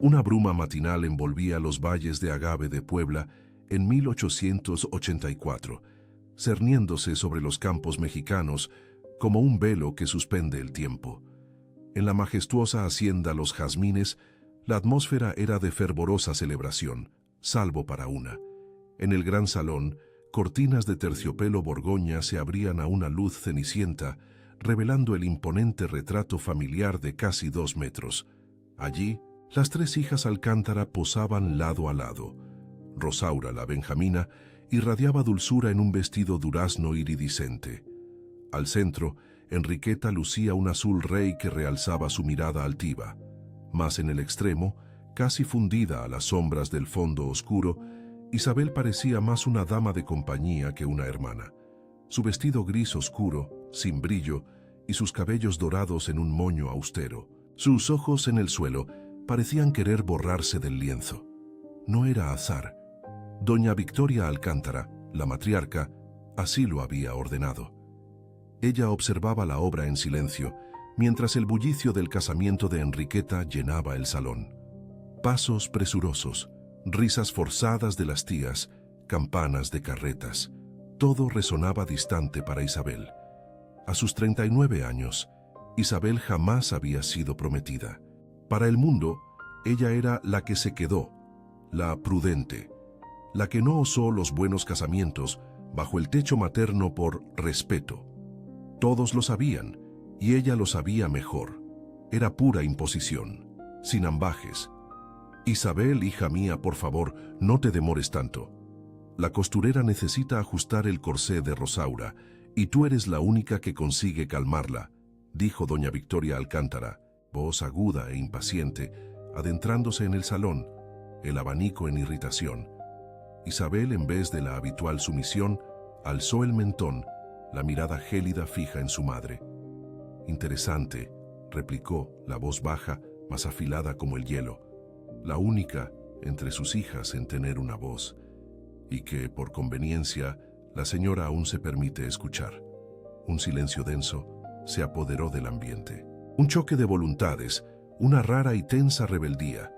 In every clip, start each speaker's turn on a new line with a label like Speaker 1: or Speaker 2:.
Speaker 1: Una bruma matinal envolvía los valles de Agave de Puebla en 1884, cerniéndose sobre los campos mexicanos como un velo que suspende el tiempo. En la majestuosa hacienda Los Jazmines, la atmósfera era de fervorosa celebración, salvo para una. En el gran salón, cortinas de terciopelo borgoña se abrían a una luz cenicienta, revelando el imponente retrato familiar de casi 2 metros. Allí, las 3 hijas Alcántara posaban lado a lado. Rosaura, la benjamina, irradiaba dulzura en un vestido durazno iridiscente. Al centro, Enriqueta lucía un azul rey que realzaba su mirada altiva. Más en el extremo, casi fundida a las sombras del fondo oscuro, Isabel parecía más una dama de compañía que una hermana. Su vestido gris oscuro, sin brillo, y sus cabellos dorados en un moño austero. Sus ojos en el suelo parecían querer borrarse del lienzo. No era azar. Doña Victoria Alcántara, la matriarca, así lo había ordenado. Ella observaba la obra en silencio, mientras el bullicio del casamiento de Enriqueta llenaba el salón. Pasos presurosos, risas forzadas de las tías, campanas de carretas. Todo resonaba distante para Isabel. A sus 39 años, Isabel jamás había sido prometida. Para el mundo, ella era la que se quedó, la prudente, la que no osó los buenos casamientos bajo el techo materno por respeto. Todos lo sabían, y ella lo sabía mejor. Era pura imposición, sin ambajes. Isabel, hija mía, por favor, no te demores tanto. La costurera necesita ajustar el corsé de Rosaura, y tú eres la única que consigue calmarla, dijo doña Victoria Alcántara, voz aguda e impaciente, adentrándose en el salón, el abanico en irritación. Isabel, en vez de la habitual sumisión, alzó el mentón, la mirada gélida fija en su madre. Interesante, replicó, la voz baja, más afilada como el hielo, la única entre sus hijas en tener una voz, y que, por conveniencia, la señora aún se permite escuchar. Un silencio denso se apoderó del ambiente. Un choque de voluntades, una rara y tensa rebeldía.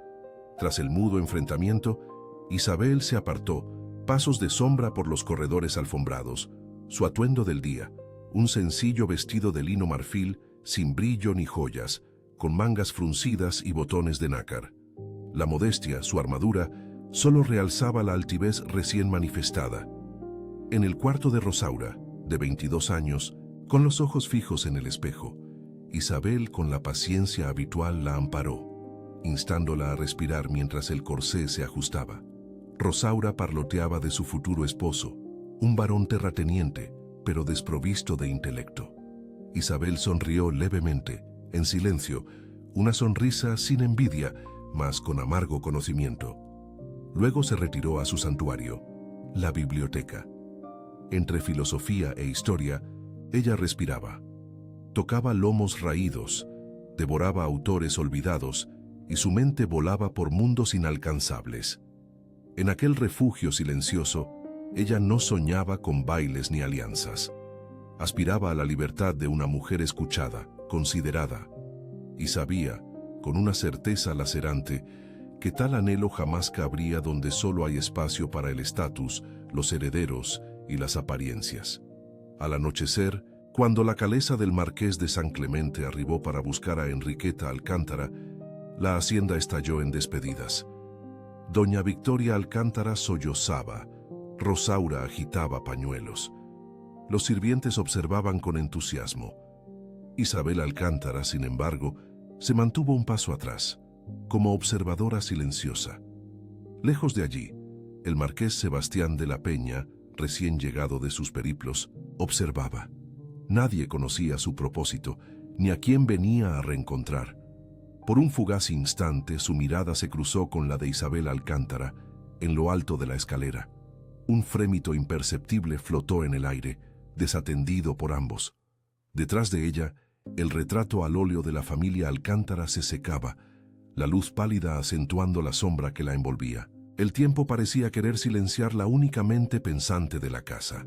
Speaker 1: Tras el mudo enfrentamiento, Isabel se apartó, pasos de sombra por los corredores alfombrados. Su atuendo del día, un sencillo vestido de lino marfil, sin brillo ni joyas, con mangas fruncidas y botones de nácar. La modestia, su armadura, solo realzaba la altivez recién manifestada. En el cuarto de Rosaura, de 22 años, con los ojos fijos en el espejo, Isabel, con la paciencia habitual, la amparó, instándola a respirar mientras el corsé se ajustaba. Rosaura parloteaba de su futuro esposo, un varón terrateniente, pero desprovisto de intelecto. Isabel sonrió levemente, en silencio, una sonrisa sin envidia, mas con amargo conocimiento. Luego se retiró a su santuario, la biblioteca. Entre filosofía e historia, ella respiraba. Tocaba lomos raídos, devoraba autores olvidados, y su mente volaba por mundos inalcanzables. En aquel refugio silencioso, ella no soñaba con bailes ni alianzas. Aspiraba a la libertad de una mujer escuchada, considerada, y sabía, con una certeza lacerante, que tal anhelo jamás cabría donde solo hay espacio para el estatus, los herederos y las apariencias. Al anochecer, cuando la calesa del marqués de San Clemente arribó para buscar a Enriqueta Alcántara, la hacienda estalló en despedidas. Doña Victoria Alcántara sollozaba, Rosaura agitaba pañuelos. Los sirvientes observaban con entusiasmo. Isabel Alcántara, sin embargo, se mantuvo un paso atrás, como observadora silenciosa. Lejos de allí, el marqués Sebastián de la Peña, recién llegado de sus periplos, observaba. Nadie conocía su propósito, ni a quién venía a reencontrar. Por un fugaz instante, su mirada se cruzó con la de Isabel Alcántara, en lo alto de la escalera. Un frémito imperceptible flotó en el aire, desatendido por ambos. Detrás de ella, el retrato al óleo de la familia Alcántara se secaba, la luz pálida acentuando la sombra que la envolvía. El tiempo parecía querer silenciar la única mente pensante de la casa.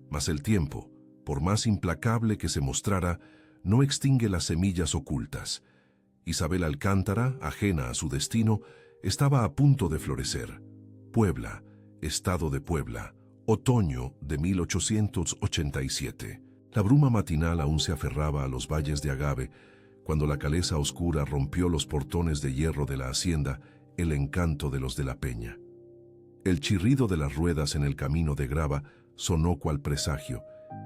Speaker 1: Mas el tiempo, por más implacable que se mostrara, no extingue las semillas ocultas. Isabel Alcántara, ajena a su destino, estaba a punto de florecer. Puebla, Estado de Puebla, otoño de 1887. La bruma matinal aún se aferraba a los valles de Agave, cuando la caleza oscura rompió los portones de hierro de la hacienda, el encanto de los de la Peña. El chirrido de las ruedas en el camino de grava sonó cual presagio,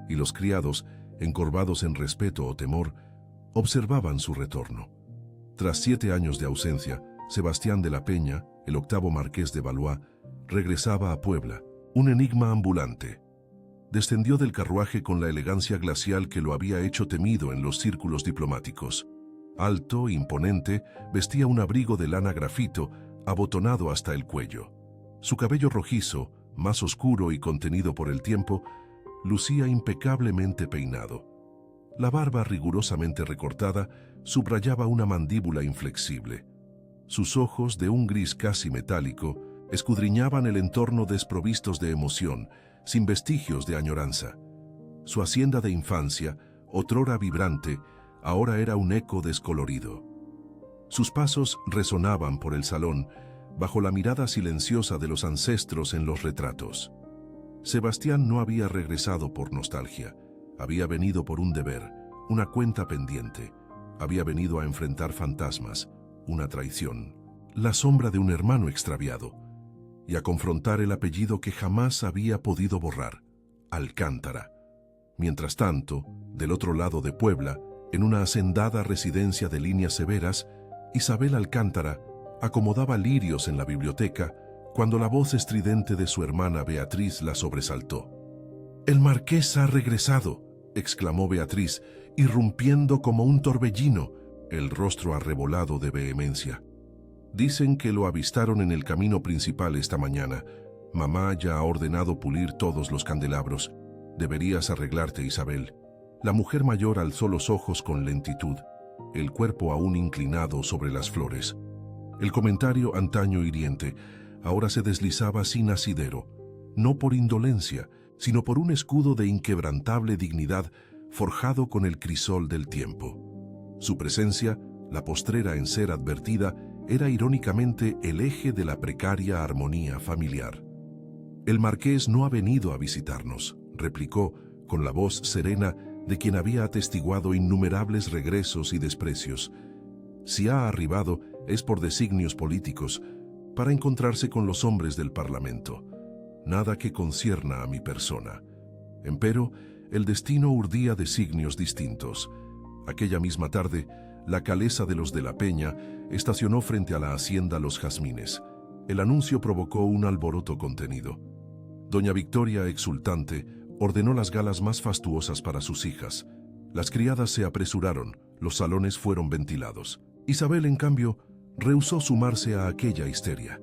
Speaker 1: y los criados, encorvados en respeto o temor, observaban su retorno. Tras 7 años de ausencia, Sebastián de la Peña, el octavo marqués de Valois, regresaba a Puebla, un enigma ambulante. Descendió del carruaje con la elegancia glacial que lo había hecho temido en los círculos diplomáticos. Alto, imponente, vestía un abrigo de lana grafito, abotonado hasta el cuello. Su cabello rojizo, más oscuro y contenido por el tiempo, lucía impecablemente peinado. La barba rigurosamente recortada subrayaba una mandíbula inflexible. Sus ojos, de un gris casi metálico, escudriñaban el entorno desprovistos de emoción, sin vestigios de añoranza. Su hacienda de infancia, otrora vibrante, ahora era un eco descolorido. Sus pasos resonaban por el salón, bajo la mirada silenciosa de los ancestros en los retratos. Sebastián no había regresado por nostalgia, había venido por un deber, una cuenta pendiente, había venido a enfrentar fantasmas, una traición, la sombra de un hermano extraviado, y a confrontar el apellido que jamás había podido borrar, Alcántara. Mientras tanto, del otro lado de Puebla, en una hacendada residencia de líneas severas, Isabel Alcántara acomodaba lirios en la biblioteca cuando la voz estridente de su hermana Beatriz la sobresaltó. «El marqués ha regresado», exclamó Beatriz, irrumpiendo como un torbellino, el rostro arrebolado de vehemencia. «Dicen que lo avistaron en el camino principal esta mañana. Mamá ya ha ordenado pulir todos los candelabros. Deberías arreglarte, Isabel». La mujer mayor alzó los ojos con lentitud, el cuerpo aún inclinado sobre las flores. El comentario antaño hiriente ahora se deslizaba sin asidero, no por indolencia, sino por un escudo de inquebrantable dignidad forjado con el crisol del tiempo. Su presencia, la postrera en ser advertida, era irónicamente el eje de la precaria armonía familiar. «El marqués no ha venido a visitarnos», replicó, con la voz serena de quien había atestiguado innumerables regresos y desprecios. «Si ha arribado es por designios políticos, para encontrarse con los hombres del Parlamento. Nada que concierna a mi persona. Empero, el destino urdía designios distintos. Aquella misma tarde, la calesa de los de la Peña estacionó frente a la hacienda Los Jazmines. El anuncio provocó un alboroto contenido. Doña Victoria, exultante, ordenó las galas más fastuosas para sus hijas. Las criadas se apresuraron, los salones fueron ventilados. Isabel, en cambio, rehusó sumarse a aquella histeria.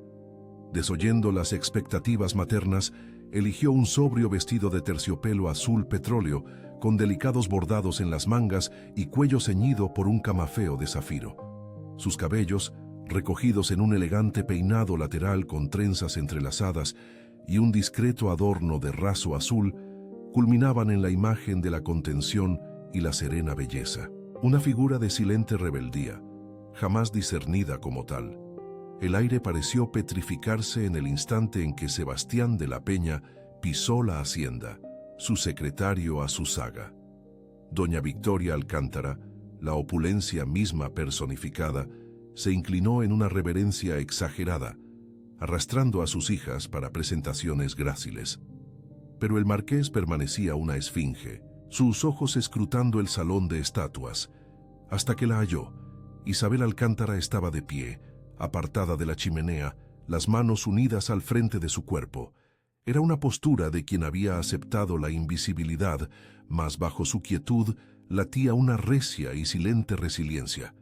Speaker 1: Desoyendo las expectativas maternas, eligió un sobrio vestido de terciopelo azul petróleo, con delicados bordados en las mangas y cuello ceñido por un camafeo de zafiro. Sus cabellos, recogidos en un elegante peinado lateral con trenzas entrelazadas y un discreto adorno de raso azul, culminaban en la imagen de la contención y la serena belleza. Una figura de silente rebeldía, jamás discernida como tal. El aire pareció petrificarse en el instante en que Sebastián de la Peña pisó la hacienda, su secretario a su zaga. Doña Victoria Alcántara, la opulencia misma personificada, se inclinó en una reverencia exagerada, arrastrando a sus hijas para presentaciones gráciles. Pero el marqués permanecía una esfinge, sus ojos escrutando el salón de estatuas, hasta que la halló. Isabel Alcántara estaba de pie, apartada de la chimenea, las manos unidas al frente de su cuerpo. Era una postura de quien había aceptado la invisibilidad, mas bajo su quietud latía una recia y silente resiliencia.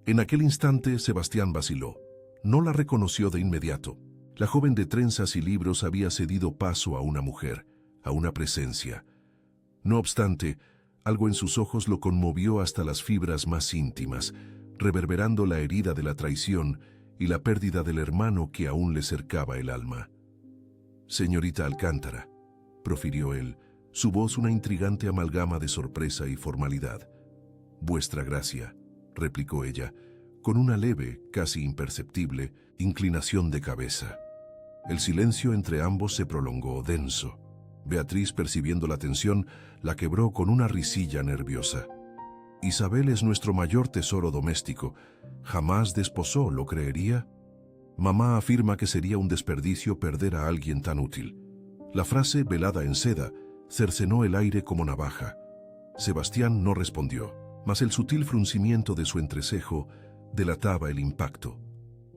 Speaker 1: En aquel instante Sebastián vaciló. No la reconoció de inmediato. La joven de trenzas y libros había cedido paso a una mujer, a una presencia. No obstante, algo en sus ojos lo conmovió hasta las fibras más íntimas, reverberando la herida de la traición y la pérdida del hermano que aún le cercaba el alma. «Señorita Alcántara», profirió él, su voz una intrigante amalgama de sorpresa y formalidad. «Vuestra gracia», replicó ella, con una leve, casi imperceptible, inclinación de cabeza. El silencio entre ambos se prolongó denso. Beatriz, percibiendo la tensión, la quebró con una risilla nerviosa. Isabel es nuestro mayor tesoro doméstico. Jamás desposó, ¿lo creería? Mamá afirma que sería un desperdicio perder a alguien tan útil. La frase, velada en seda, cercenó el aire como navaja. Sebastián no respondió, mas el sutil fruncimiento de su entrecejo delataba el impacto.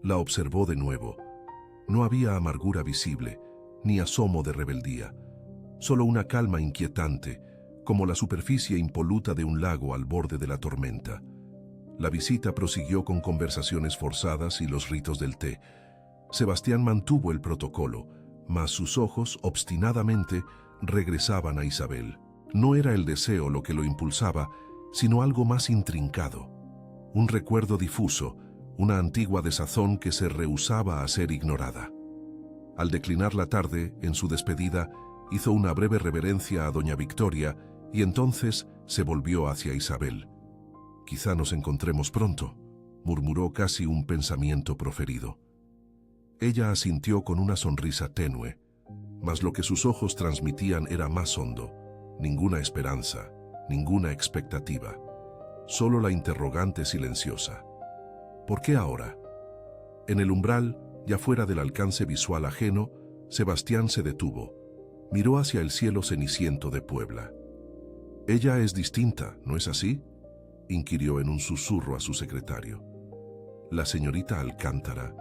Speaker 1: La observó de nuevo. No había amargura visible, ni asomo de rebeldía. Solo una calma inquietante, como la superficie impoluta de un lago al borde de la tormenta. La visita prosiguió con conversaciones forzadas y los ritos del té. Sebastián mantuvo el protocolo, mas sus ojos, obstinadamente, regresaban a Isabel. No era el deseo lo que lo impulsaba, sino algo más intrincado. Un recuerdo difuso, una antigua desazón que se rehusaba a ser ignorada. Al declinar la tarde, en su despedida, hizo una breve reverencia a doña Victoria y entonces se volvió hacia Isabel. «Quizá nos encontremos pronto», murmuró casi un pensamiento proferido. Ella asintió con una sonrisa tenue, mas lo que sus ojos transmitían era más hondo. Ninguna esperanza, ninguna expectativa. Solo la interrogante silenciosa. ¿Por qué ahora? En el umbral, ya fuera del alcance visual ajeno, Sebastián se detuvo. Miró hacia el cielo ceniciento de Puebla. «Ella es distinta, ¿no es así?», inquirió en un susurro a su secretario. «La señorita Alcántara».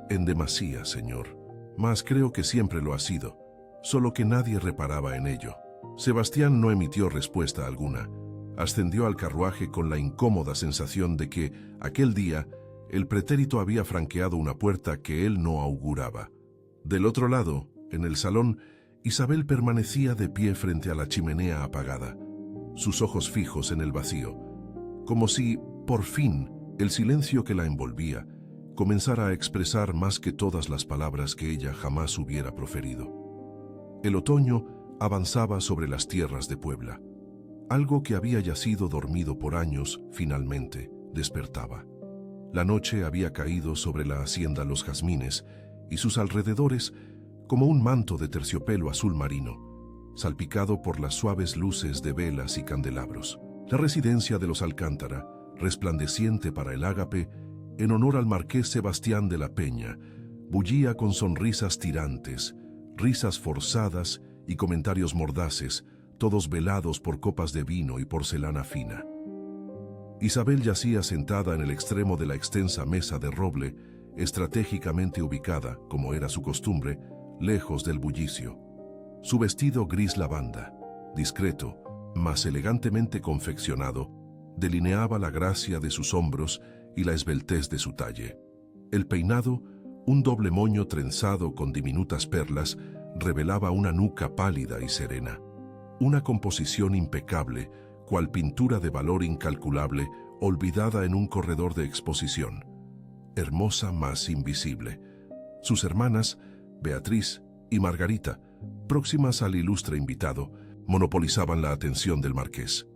Speaker 1: «En demasía, señor. Mas creo que siempre lo ha sido, solo que nadie reparaba en ello». Sebastián no emitió respuesta alguna. Ascendió al carruaje con la incómoda sensación de que, aquel día, el pretérito había franqueado una puerta que él no auguraba. Del otro lado, en el salón, Isabel permanecía de pie frente a la chimenea apagada, sus ojos fijos en el vacío, como si, por fin, el silencio que la envolvía comenzara a expresar más que todas las palabras que ella jamás hubiera proferido. El otoño avanzaba sobre las tierras de Puebla. Algo que había yacido dormido por años, finalmente, despertaba. La noche había caído sobre la hacienda Los Jazmines y sus alrededores como un manto de terciopelo azul marino, salpicado por las suaves luces de velas y candelabros. La residencia de los Alcántara, resplandeciente para el ágape, en honor al marqués Sebastián de la Peña, bullía con sonrisas tirantes, risas forzadas y comentarios mordaces, todos velados por copas de vino y porcelana fina. Isabel yacía sentada en el extremo de la extensa mesa de roble, estratégicamente ubicada, como era su costumbre, lejos del bullicio. Su vestido gris lavanda, discreto, mas elegantemente confeccionado, delineaba la gracia de sus hombros y la esbeltez de su talle. El peinado, un doble moño trenzado con diminutas perlas, revelaba una nuca pálida y serena. Una composición impecable, cual pintura de valor incalculable, olvidada en un corredor de exposición. Hermosa mas invisible. Sus hermanas, Beatriz y Margarita, próximas al ilustre invitado, monopolizaban la atención del marqués.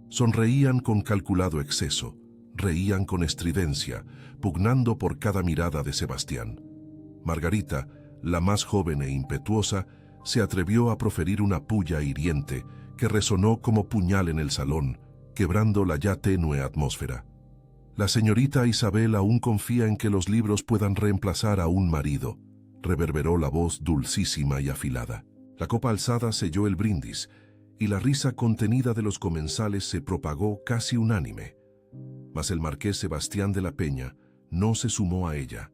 Speaker 1: Sonreían con calculado exceso, reían con estridencia, pugnando por cada mirada de Sebastián. Margarita, la más joven e impetuosa, se atrevió a proferir una pulla hiriente que resonó como puñal en el salón, quebrando la ya tenue atmósfera. «La señorita Isabel aún confía en que los libros puedan reemplazar a un marido», reverberó la voz dulcísima y afilada. La copa alzada selló el brindis, y la risa contenida de los comensales se propagó casi unánime. Mas el marqués Sebastián de la Peña no se sumó a ella.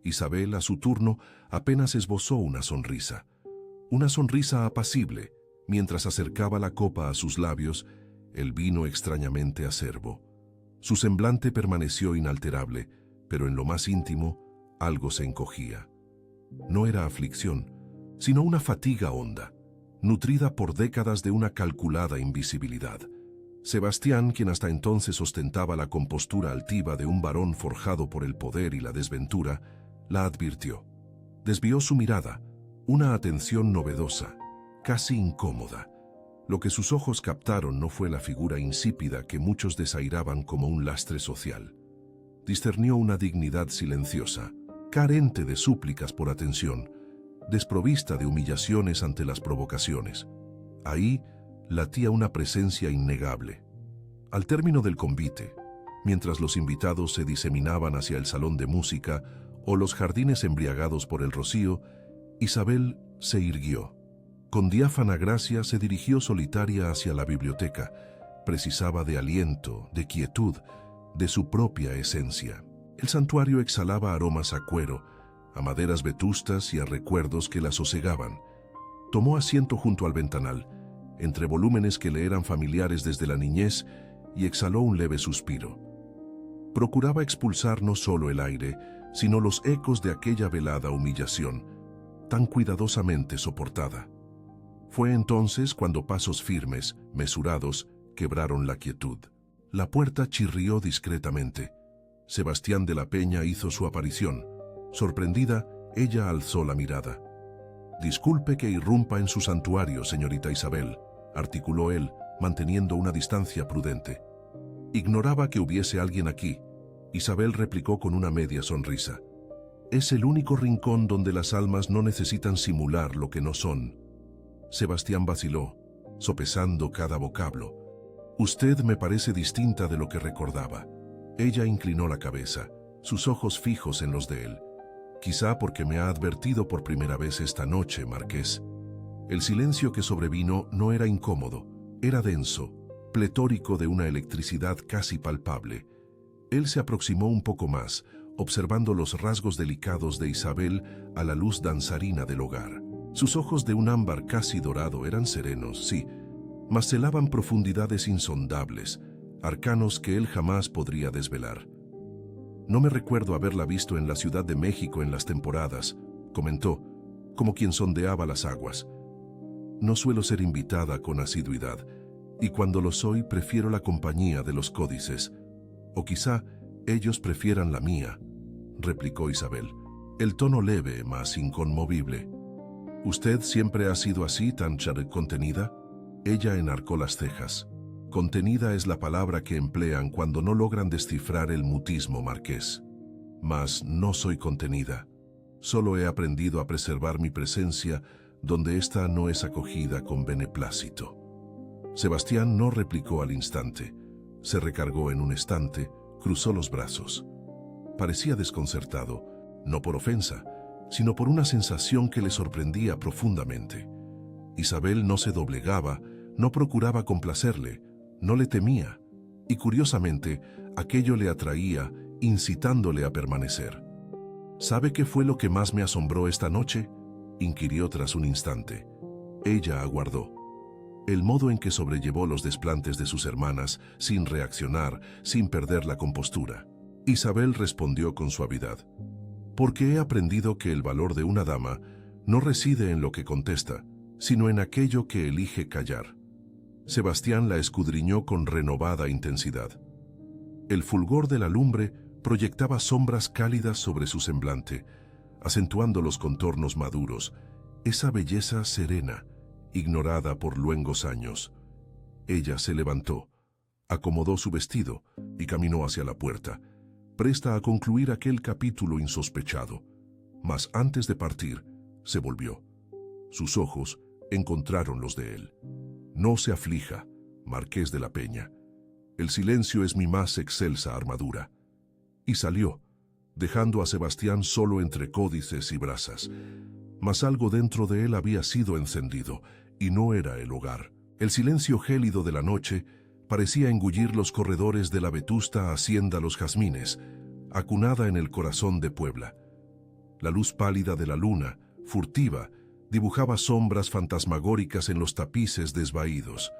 Speaker 1: Isabel, a su turno, apenas esbozó una sonrisa apacible, mientras acercaba la copa a sus labios, el vino extrañamente acerbo. Su semblante permaneció inalterable, pero en lo más íntimo, algo se encogía. No era aflicción, sino una fatiga honda, nutrida por décadas de una calculada invisibilidad. Sebastián, quien hasta entonces ostentaba la compostura altiva de un varón forjado por el poder y la desventura, la advirtió. Desvió su mirada, una atención novedosa, casi incómoda. Lo que sus ojos captaron no fue la figura insípida que muchos desairaban como un lastre social. discernió una dignidad silenciosa, carente de súplicas por atención, desprovista de humillaciones ante las provocaciones. Ahí latía una presencia innegable. Al término del convite, mientras los invitados se diseminaban hacia el salón de música o los jardines embriagados por el rocío, Isabel se irguió. Con diáfana gracia se dirigió solitaria hacia la biblioteca. Precisaba de aliento, de quietud, de su propia esencia. El santuario exhalaba aromas a cuero, a maderas vetustas y a recuerdos que la sosegaban. Tomó asiento junto al ventanal, entre volúmenes que le eran familiares desde la niñez, y exhaló un leve suspiro. Procuraba expulsar no solo el aire, sino los ecos de aquella velada humillación, tan cuidadosamente soportada. Fue entonces cuando pasos firmes, mesurados, quebraron la quietud. La puerta chirrió discretamente. Sebastián de la Peña hizo su aparición. Sorprendida, ella alzó la mirada. «Disculpe que irrumpa en su santuario, señorita Isabel», articuló él, manteniendo una distancia prudente. «Ignoraba que hubiese alguien aquí», Isabel replicó con una media sonrisa. «Es el único rincón donde las almas no necesitan simular lo que no son». Sebastián vaciló, sopesando cada vocablo. «Usted me parece distinta de lo que recordaba». Ella inclinó la cabeza, sus ojos fijos en los de él. «Quizá porque me ha advertido por primera vez esta noche, Marqués». El silencio que sobrevino no era incómodo, era denso, pletórico de una electricidad casi palpable. Él se aproximó un poco más, observando los rasgos delicados de Isabel a la luz danzarina del hogar. Sus ojos de un ámbar casi dorado eran serenos, sí, mas celaban profundidades insondables, arcanos que él jamás podría desvelar. «No me recuerdo haberla visto en la Ciudad de México en las temporadas», comentó, como quien sondeaba las aguas. «No suelo ser invitada con asiduidad, y cuando lo soy prefiero la compañía de los códices. O quizá ellos prefieran la mía», replicó Isabel, el tono leve, mas inconmovible. «¿Usted siempre ha sido así, tan contenida?» Ella enarcó las cejas. «Contenida es la palabra que emplean cuando no logran descifrar el mutismo, Marqués. Mas no soy contenida. Solo he aprendido a preservar mi presencia donde ésta no es acogida con beneplácito». Sebastián no replicó al instante. Se recargó en un estante, cruzó los brazos. Parecía desconcertado, no por ofensa, sino por una sensación que le sorprendía profundamente. Isabel no se doblegaba, no procuraba complacerle, no le temía, y curiosamente, aquello le atraía, incitándole a permanecer. «¿Sabe qué fue lo que más me asombró esta noche?», inquirió tras un instante. Ella aguardó. El modo en que sobrellevó los desplantes de sus hermanas, sin reaccionar, sin perder la compostura. Isabel respondió con suavidad. «Porque he aprendido que el valor de una dama no reside en lo que contesta, sino en aquello que elige callar». Sebastián la escudriñó con renovada intensidad. El fulgor de la lumbre proyectaba sombras cálidas sobre su semblante, acentuando los contornos maduros, esa belleza serena, ignorada por luengos años. Ella se levantó, acomodó su vestido y caminó hacia la puerta, presta a concluir aquel capítulo insospechado. Mas antes de partir, se volvió. Sus ojos encontraron los de él. «No se aflija, Marqués de la Peña. El silencio es mi más excelsa armadura». Y salió, dejando a Sebastián solo entre códices y brasas. Mas algo dentro de él había sido encendido, y no era el hogar. El silencio gélido de la noche parecía engullir los corredores de la vetusta hacienda Los Jazmines, acunada en el corazón de Puebla. La luz pálida de la luna, furtiva, dibujaba sombras fantasmagóricas en los tapices desvaídos.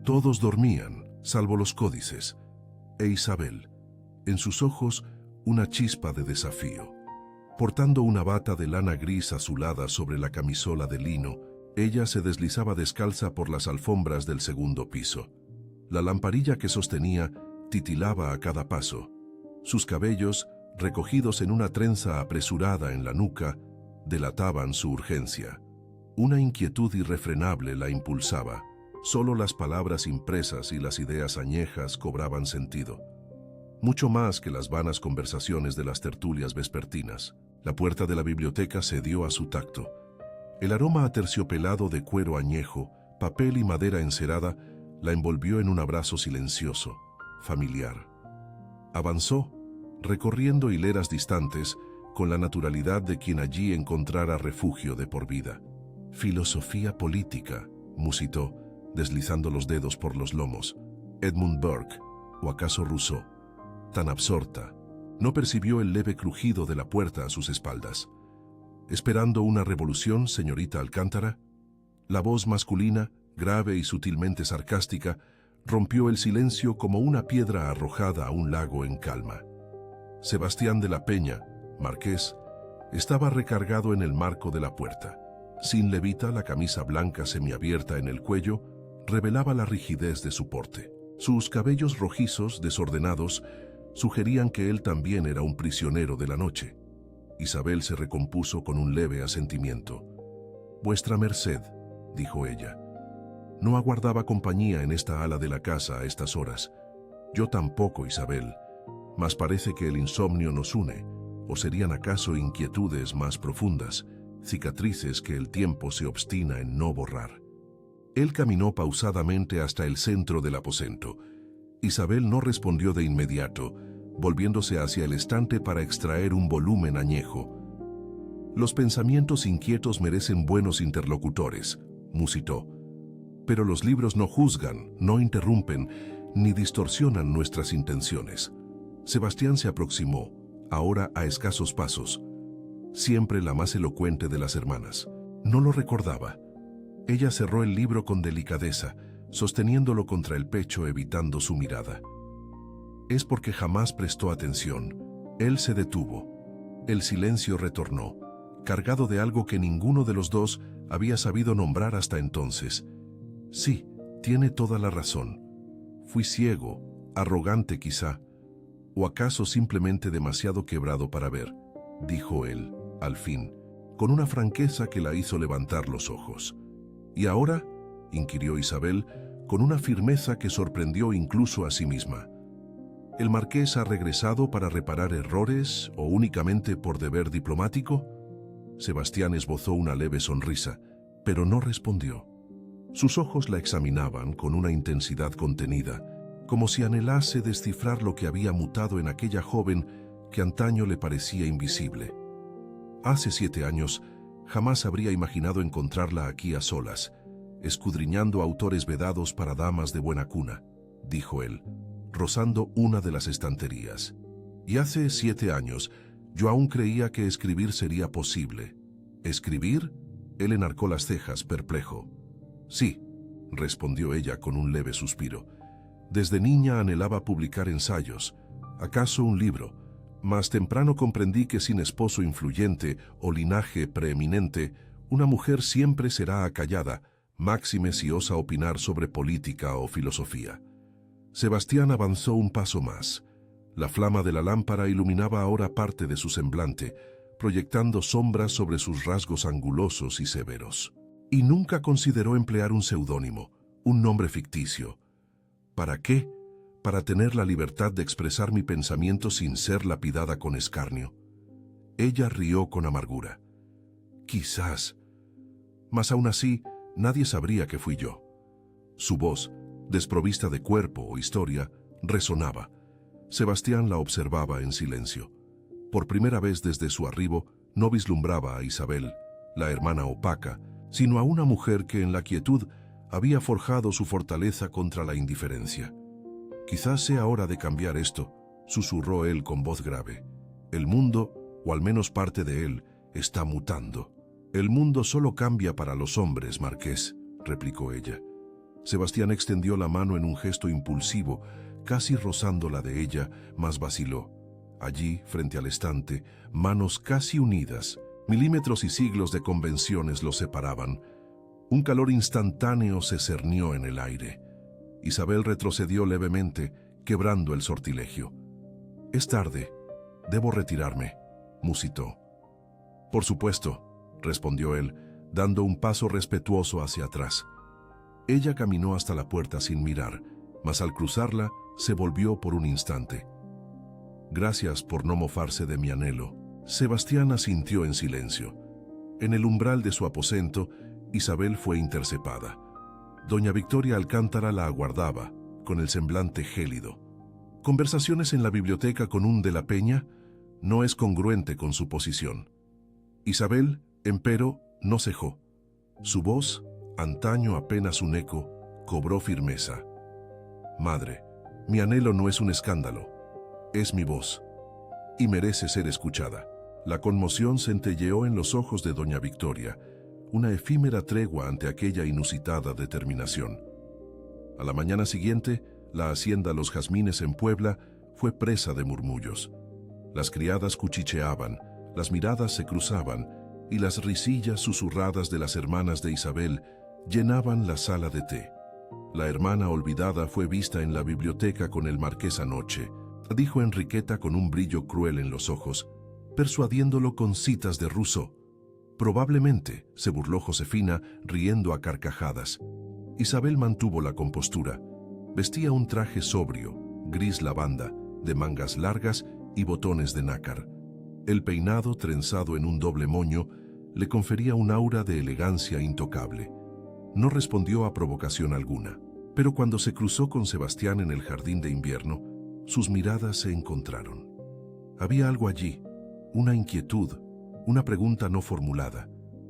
Speaker 1: Todos dormían, salvo los códices, e Isabel, en sus ojos una chispa de desafío. Portando una bata de lana gris azulada sobre la camisola de lino, ella se deslizaba descalza por las alfombras del segundo piso. La lamparilla que sostenía titilaba a cada paso. Sus cabellos, recogidos en una trenza apresurada en la nuca, delataban su urgencia. Una inquietud irrefrenable la impulsaba. Solo las palabras impresas y las ideas añejas cobraban sentido. mucho más que las vanas conversaciones de las tertulias vespertinas. La puerta de la biblioteca cedió a su tacto. El aroma aterciopelado de cuero añejo, papel y madera encerada la envolvió en un abrazo silencioso, familiar. Avanzó, recorriendo hileras distantes, con la naturalidad de quien allí encontrara refugio de por vida. Filosofía política, musitó, deslizando los dedos por los lomos. Edmund Burke, o acaso Rousseau. Tan absorta, no percibió el leve crujido de la puerta a sus espaldas. ¿Esperando una revolución, señorita Alcántara? La voz masculina, grave y sutilmente sarcástica, rompió el silencio como una piedra arrojada a un lago en calma. Sebastián de la Peña, marqués, estaba recargado en el marco de la puerta. Sin levita, la camisa blanca semiabierta en el cuello revelaba la rigidez de su porte. Sus cabellos rojizos, desordenados, sugerían que él también era un prisionero de la noche. Isabel se recompuso con un leve asentimiento. «Vuestra merced», dijo ella. «No aguardaba compañía en esta ala de la casa a estas horas. Yo tampoco, Isabel, mas parece que el insomnio nos une, o serían acaso inquietudes más profundas, cicatrices que el tiempo se obstina en no borrar». Él caminó pausadamente hasta el centro del aposento. Isabel no respondió de inmediato, volviéndose hacia el estante para extraer un volumen añejo. «Los pensamientos inquietos merecen buenos interlocutores», musitó. «Pero los libros no juzgan, no interrumpen, ni distorsionan nuestras intenciones». Sebastián se aproximó, ahora a escasos pasos. Siempre la más elocuente de las hermanas. No lo recordaba. Ella cerró el libro con delicadeza, sosteniéndolo contra el pecho, evitando su mirada. Es porque jamás prestó atención. Él se detuvo. El silencio retornó, cargado de algo que ninguno de los dos había sabido nombrar hasta entonces. «Sí, tiene toda la razón. Fui ciego, arrogante quizá, o acaso simplemente demasiado quebrado para ver», dijo él, al fin, con una franqueza que la hizo levantar los ojos. «¿Y ahora?», inquirió Isabel, con una firmeza que sorprendió incluso a sí misma. «¿El marqués ha regresado para reparar errores o únicamente por deber diplomático?». Sebastián esbozó una leve sonrisa, pero no respondió. Sus ojos la examinaban con una intensidad contenida, como si anhelase descifrar lo que había mutado en aquella joven que antaño le parecía invisible. Hace 7 años, jamás habría imaginado encontrarla aquí a solas, escudriñando autores vedados para damas de buena cuna, dijo él, rozando una de las estanterías. Y hace 7 años, yo aún creía que escribir sería posible. ¿Escribir? Él enarcó las cejas, perplejo. Sí, respondió ella con un leve suspiro. Desde niña anhelaba publicar ensayos, acaso un libro, mas temprano comprendí que sin esposo influyente o linaje preeminente, una mujer siempre será acallada, máxime si osa opinar sobre política o filosofía. Sebastián avanzó un paso más. La flama de la lámpara iluminaba ahora parte de su semblante, proyectando sombras sobre sus rasgos angulosos y severos. Y nunca consideró emplear un seudónimo, un nombre ficticio. ¿Para qué? Para tener la libertad de expresar mi pensamiento sin ser lapidada con escarnio. Ella rió con amargura. Quizás. Mas aún así, nadie sabría que fui yo. Su voz, desprovista de cuerpo o historia, resonaba. Sebastián la observaba en silencio. Por primera vez desde su arribo, no vislumbraba a Isabel, la hermana opaca, sino a una mujer que en la quietud había forjado su fortaleza contra la indiferencia. «Quizás sea hora de cambiar esto», susurró él con voz grave. «El mundo, o al menos parte de él, está mutando». «El mundo solo cambia para los hombres, marqués», replicó ella. Sebastián extendió la mano en un gesto impulsivo, casi rozando la de ella, mas vaciló. Allí, frente al estante, manos casi unidas, milímetros y siglos de convenciones los separaban. Un calor instantáneo se cernió en el aire. Isabel retrocedió levemente, quebrando el sortilegio. «Es tarde. Debo retirarme», musitó. «Por supuesto», respondió él, dando un paso respetuoso hacia atrás. Ella caminó hasta la puerta sin mirar, mas al cruzarla se volvió por un instante. Gracias por no mofarse de mi anhelo. Sebastián asintió en silencio. En el umbral de su aposento, Isabel fue intercepada. Doña Victoria Alcántara la aguardaba, con el semblante gélido. Conversaciones en la biblioteca con un de la Peña no es congruente con su posición. Isabel, empero, no cejó. Su voz, antaño apenas un eco, cobró firmeza. Madre, mi anhelo no es un escándalo, es mi voz, y merece ser escuchada. La conmoción centelleó en los ojos de doña Victoria, una efímera tregua ante aquella inusitada determinación. A la mañana siguiente, la hacienda Los Jazmines en Puebla fue presa de murmullos. Las criadas cuchicheaban, las miradas se cruzaban, y las risillas susurradas de las hermanas de Isabel llenaban la sala de té. La hermana olvidada fue vista en la biblioteca con el marqués anoche, dijo Enriqueta con un brillo cruel en los ojos, persuadiéndolo con citas de Rousseau. Probablemente, se burló Josefina, riendo a carcajadas. Isabel mantuvo la compostura. Vestía un traje sobrio, gris lavanda, de mangas largas y botones de nácar. El peinado, trenzado en un doble moño, le confería un aura de elegancia intocable. No respondió a provocación alguna, pero cuando se cruzó con Sebastián en el jardín de invierno, sus miradas se encontraron. Había algo allí, una inquietud, una pregunta no formulada,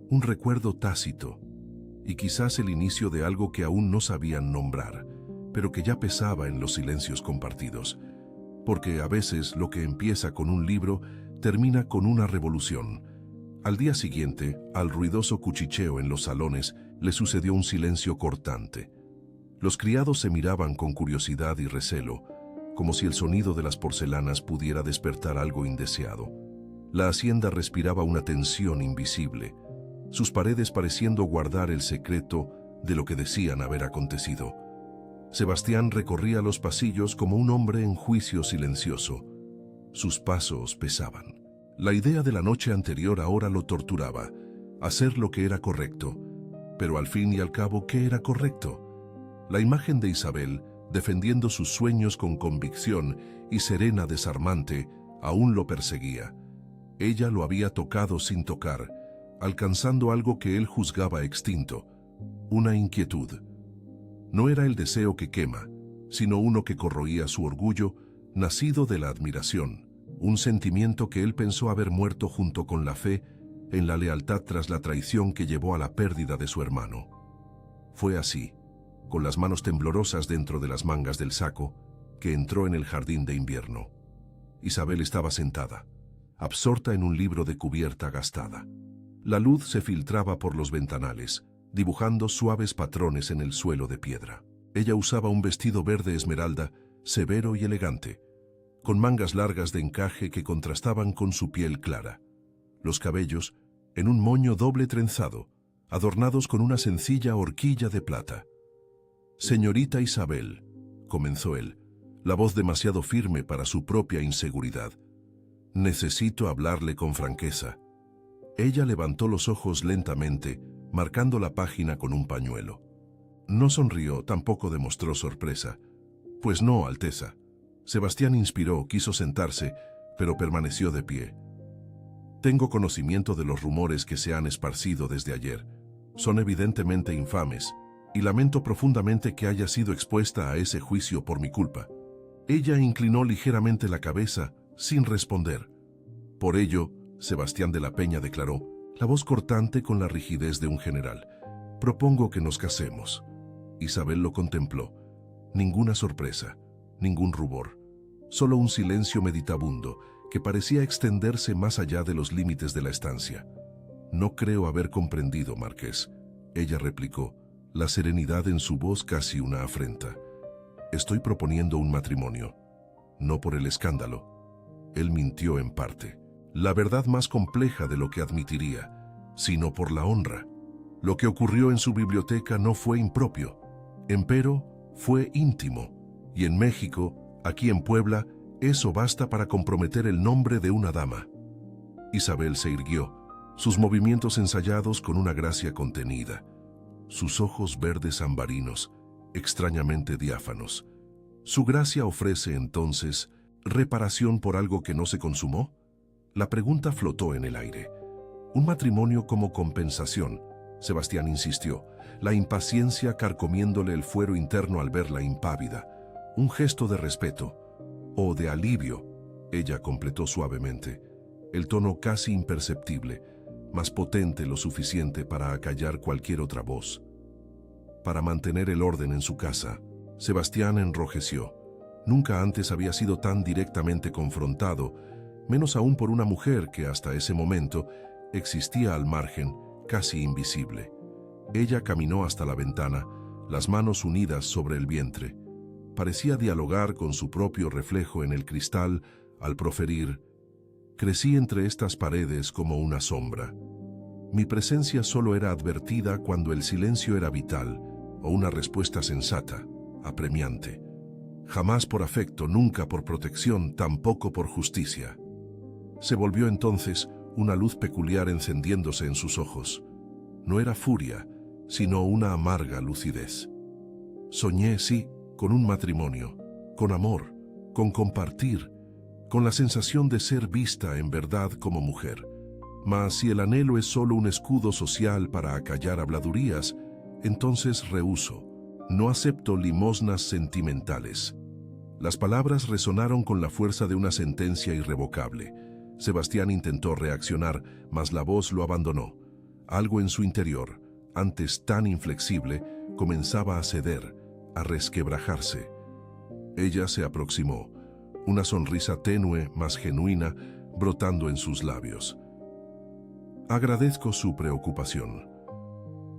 Speaker 1: un recuerdo tácito, y quizás el inicio de algo que aún no sabían nombrar, pero que ya pesaba en los silencios compartidos. Porque a veces lo que empieza con un libro termina con una revolución. Al día siguiente, al ruidoso cuchicheo en los salones, le sucedió un silencio cortante. Los criados se miraban con curiosidad y recelo, como si el sonido de las porcelanas pudiera despertar algo indeseado. La hacienda respiraba una tensión invisible, sus paredes pareciendo guardar el secreto de lo que decían haber acontecido. Sebastián recorría los pasillos como un hombre en juicio silencioso. Sus pasos pesaban. La idea de la noche anterior ahora lo torturaba, hacer lo que era correcto. Pero al fin y al cabo, ¿qué era correcto? La imagen de Isabel, defendiendo sus sueños con convicción y serena desarmante, aún lo perseguía. Ella lo había tocado sin tocar, alcanzando algo que él juzgaba extinto, una inquietud. No era el deseo que quema, sino uno que corroía su orgullo, nacido de la admiración, un sentimiento que él pensó haber muerto junto con la fe en la lealtad tras la traición que llevó a la pérdida de su hermano. Fue así, con las manos temblorosas dentro de las mangas del saco, que entró en el jardín de invierno. Isabel estaba sentada, absorta en un libro de cubierta gastada. La luz se filtraba por los ventanales, dibujando suaves patrones en el suelo de piedra. Ella usaba un vestido verde esmeralda, severo y elegante, con mangas largas de encaje que contrastaban con su piel clara. Los cabellos, en un moño doble trenzado, adornados con una sencilla horquilla de plata. «Señorita Isabel», comenzó él, la voz demasiado firme para su propia inseguridad. «Necesito hablarle con franqueza». Ella levantó los ojos lentamente, marcando la página con un pañuelo. No sonrió, tampoco demostró sorpresa. «Pues no, Alteza». Sebastián inspiró, quiso sentarse, pero permaneció de pie. «Tengo conocimiento de los rumores que se han esparcido desde ayer. Son evidentemente infames, y lamento profundamente que haya sido expuesta a ese juicio por mi culpa». Ella inclinó ligeramente la cabeza, sin responder. «Por ello», Sebastián de la Peña declaró, la voz cortante con la rigidez de un general, «propongo que nos casemos». Isabel lo contempló. Ninguna sorpresa, ningún rubor, solo un silencio meditabundo que parecía extenderse más allá de los límites de la estancia. «No creo haber comprendido, Marqués», ella replicó, la serenidad en su voz casi una afrenta. «Estoy proponiendo un matrimonio, no por el escándalo». Él mintió en parte. La verdad más compleja de lo que admitiría, sino por la honra. Lo que ocurrió en su biblioteca no fue impropio, empero fue íntimo, y en México, aquí en Puebla, eso basta para comprometer el nombre de una dama. Isabel se irguió, sus movimientos ensayados con una gracia contenida, sus ojos verdes ambarinos, extrañamente diáfanos. Su gracia ofrece entonces ¿Reparación por algo que no se consumó? La pregunta flotó en el aire. ¿Un matrimonio como compensación? Sebastián insistió, la impaciencia carcomiéndole el fuero interno al verla impávida. ¿Un gesto de respeto o de alivio? Ella completó suavemente, el tono casi imperceptible, más potente lo suficiente para acallar cualquier otra voz. Para mantener el orden en su casa, Sebastián enrojeció. Nunca antes había sido tan directamente confrontado, menos aún por una mujer que hasta ese momento existía al margen, casi invisible. Ella caminó hasta la ventana, las manos unidas sobre el vientre. Parecía dialogar con su propio reflejo en el cristal al proferir: «Crecí entre estas paredes como una sombra. Mi presencia solo era advertida cuando el silencio era vital, o una respuesta sensata, apremiante. Jamás por afecto, nunca por protección, tampoco por justicia». Se volvió entonces una luz peculiar encendiéndose en sus ojos. No era furia, sino una amarga lucidez. Soñé, sí, con un matrimonio, con amor, con compartir, con la sensación de ser vista en verdad como mujer. Mas si el anhelo es solo un escudo social para acallar habladurías, entonces rehúso. No acepto limosnas sentimentales. Las palabras resonaron con la fuerza de una sentencia irrevocable. Sebastián intentó reaccionar, mas la voz lo abandonó. Algo en su interior, antes tan inflexible, comenzaba a ceder, a resquebrajarse. Ella se aproximó, una sonrisa tenue, mas genuina, brotando en sus labios. «Agradezco su preocupación.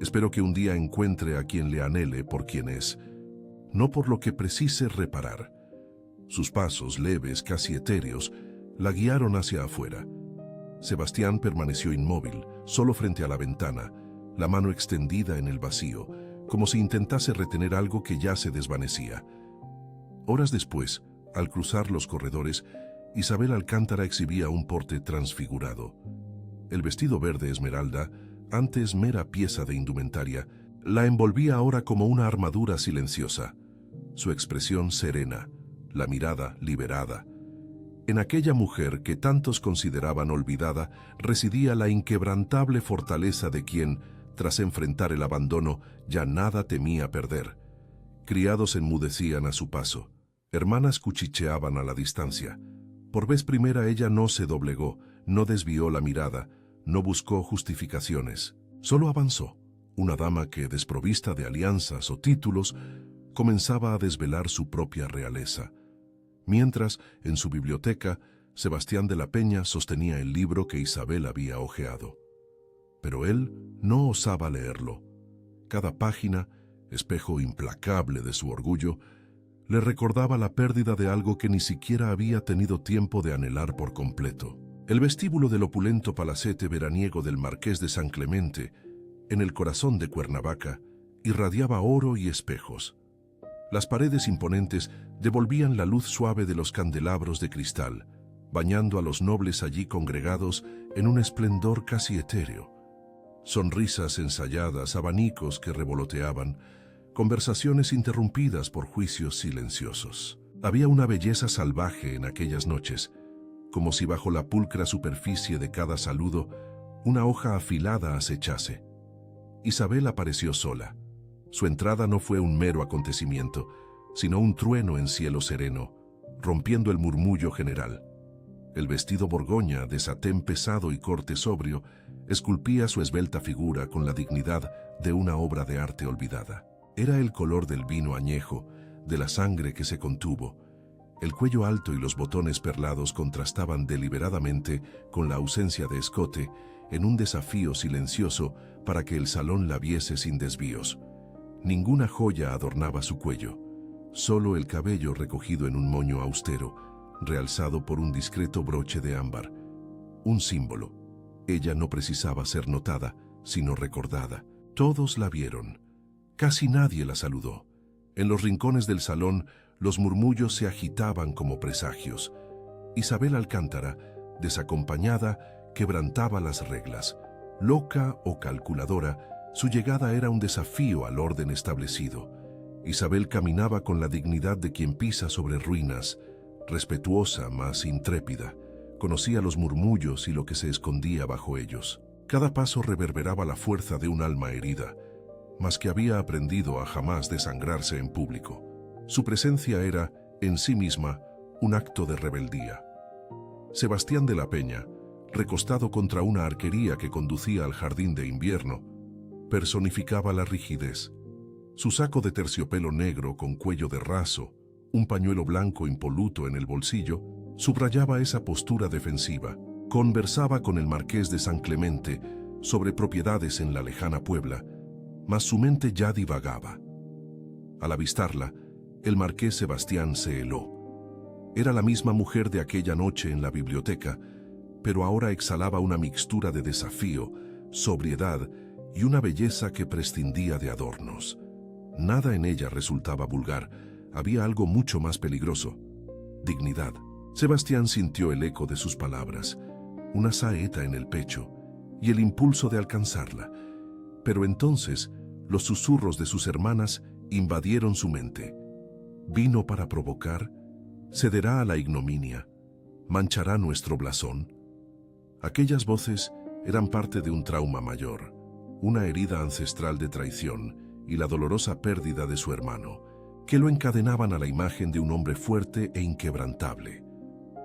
Speaker 1: Espero que un día encuentre a quien le anhele por quien es, no por lo que precise reparar». Sus pasos leves, casi etéreos, la guiaron hacia afuera. Sebastián permaneció inmóvil, solo frente a la ventana, la mano extendida en el vacío, como si intentase retener algo que ya se desvanecía. Horas después, al cruzar los corredores, Isabel Alcántara exhibía un porte transfigurado. El vestido verde esmeralda, antes mera pieza de indumentaria, la envolvía ahora como una armadura silenciosa. Su expresión serena, la mirada liberada. En aquella mujer que tantos consideraban olvidada, residía la inquebrantable fortaleza de quien, tras enfrentar el abandono, ya nada temía perder. Criados enmudecían a su paso. Hermanas cuchicheaban a la distancia. Por vez primera ella no se doblegó, no desvió la mirada, no buscó justificaciones. Solo avanzó. Una dama que, desprovista de alianzas o títulos, comenzaba a desvelar su propia realeza. Mientras, en su biblioteca, Sebastián de la Peña sostenía el libro que Isabel había hojeado. Pero él no osaba leerlo. Cada página, espejo implacable de su orgullo, le recordaba la pérdida de algo que ni siquiera había tenido tiempo de anhelar por completo. El vestíbulo del opulento palacete veraniego del Marqués de San Clemente, en el corazón de Cuernavaca, irradiaba oro y espejos. Las paredes imponentes devolvían la luz suave de los candelabros de cristal, bañando a los nobles allí congregados en un esplendor casi etéreo. Sonrisas ensayadas, abanicos que revoloteaban, conversaciones interrumpidas por juicios silenciosos. Había una belleza salvaje en aquellas noches, como si bajo la pulcra superficie de cada saludo una hoja afilada acechase. Isabel apareció sola. Su entrada no fue un mero acontecimiento, sino un trueno en cielo sereno, rompiendo el murmullo general. El vestido borgoña, de satén pesado y corte sobrio, esculpía su esbelta figura con la dignidad de una obra de arte olvidada. Era el color del vino añejo, de la sangre que se contuvo. El cuello alto y los botones perlados contrastaban deliberadamente con la ausencia de escote en un desafío silencioso para que el salón la viese sin desvíos. Ninguna joya adornaba su cuello, solo el cabello recogido en un moño austero, realzado por un discreto broche de ámbar. Un símbolo. Ella no precisaba ser notada, sino recordada. Todos la vieron. Casi nadie la saludó. En los rincones del salón, los murmullos se agitaban como presagios. Isabel Alcántara, desacompañada, quebrantaba las reglas. Loca o calculadora, su llegada era un desafío al orden establecido. Isabel caminaba con la dignidad de quien pisa sobre ruinas, respetuosa, mas intrépida. Conocía los murmullos y lo que se escondía bajo ellos. Cada paso reverberaba la fuerza de un alma herida, mas que había aprendido a jamás desangrarse en público. Su presencia era, en sí misma, un acto de rebeldía. Sebastián de la Peña, recostado contra una arquería que conducía al jardín de invierno, personificaba la rigidez. Su saco de terciopelo negro con cuello de raso, un pañuelo blanco impoluto en el bolsillo, subrayaba esa postura defensiva. Conversaba con el marqués de San Clemente sobre propiedades en la lejana Puebla, mas su mente ya divagaba. Al avistarla, el marqués Sebastián se heló. Era la misma mujer de aquella noche en la biblioteca, pero ahora exhalaba una mixtura de desafío, sobriedad y una belleza que prescindía de adornos. Nada en ella resultaba vulgar, había algo mucho más peligroso: dignidad. Sebastián sintió el eco de sus palabras, una saeta en el pecho y el impulso de alcanzarla. Pero entonces los susurros de sus hermanas invadieron su mente. ¿Vino para provocar? ¿Cederá a la ignominia? ¿Manchará nuestro blasón? Aquellas voces eran parte de un trauma mayor, una herida ancestral de traición y la dolorosa pérdida de su hermano, que lo encadenaban a la imagen de un hombre fuerte e inquebrantable.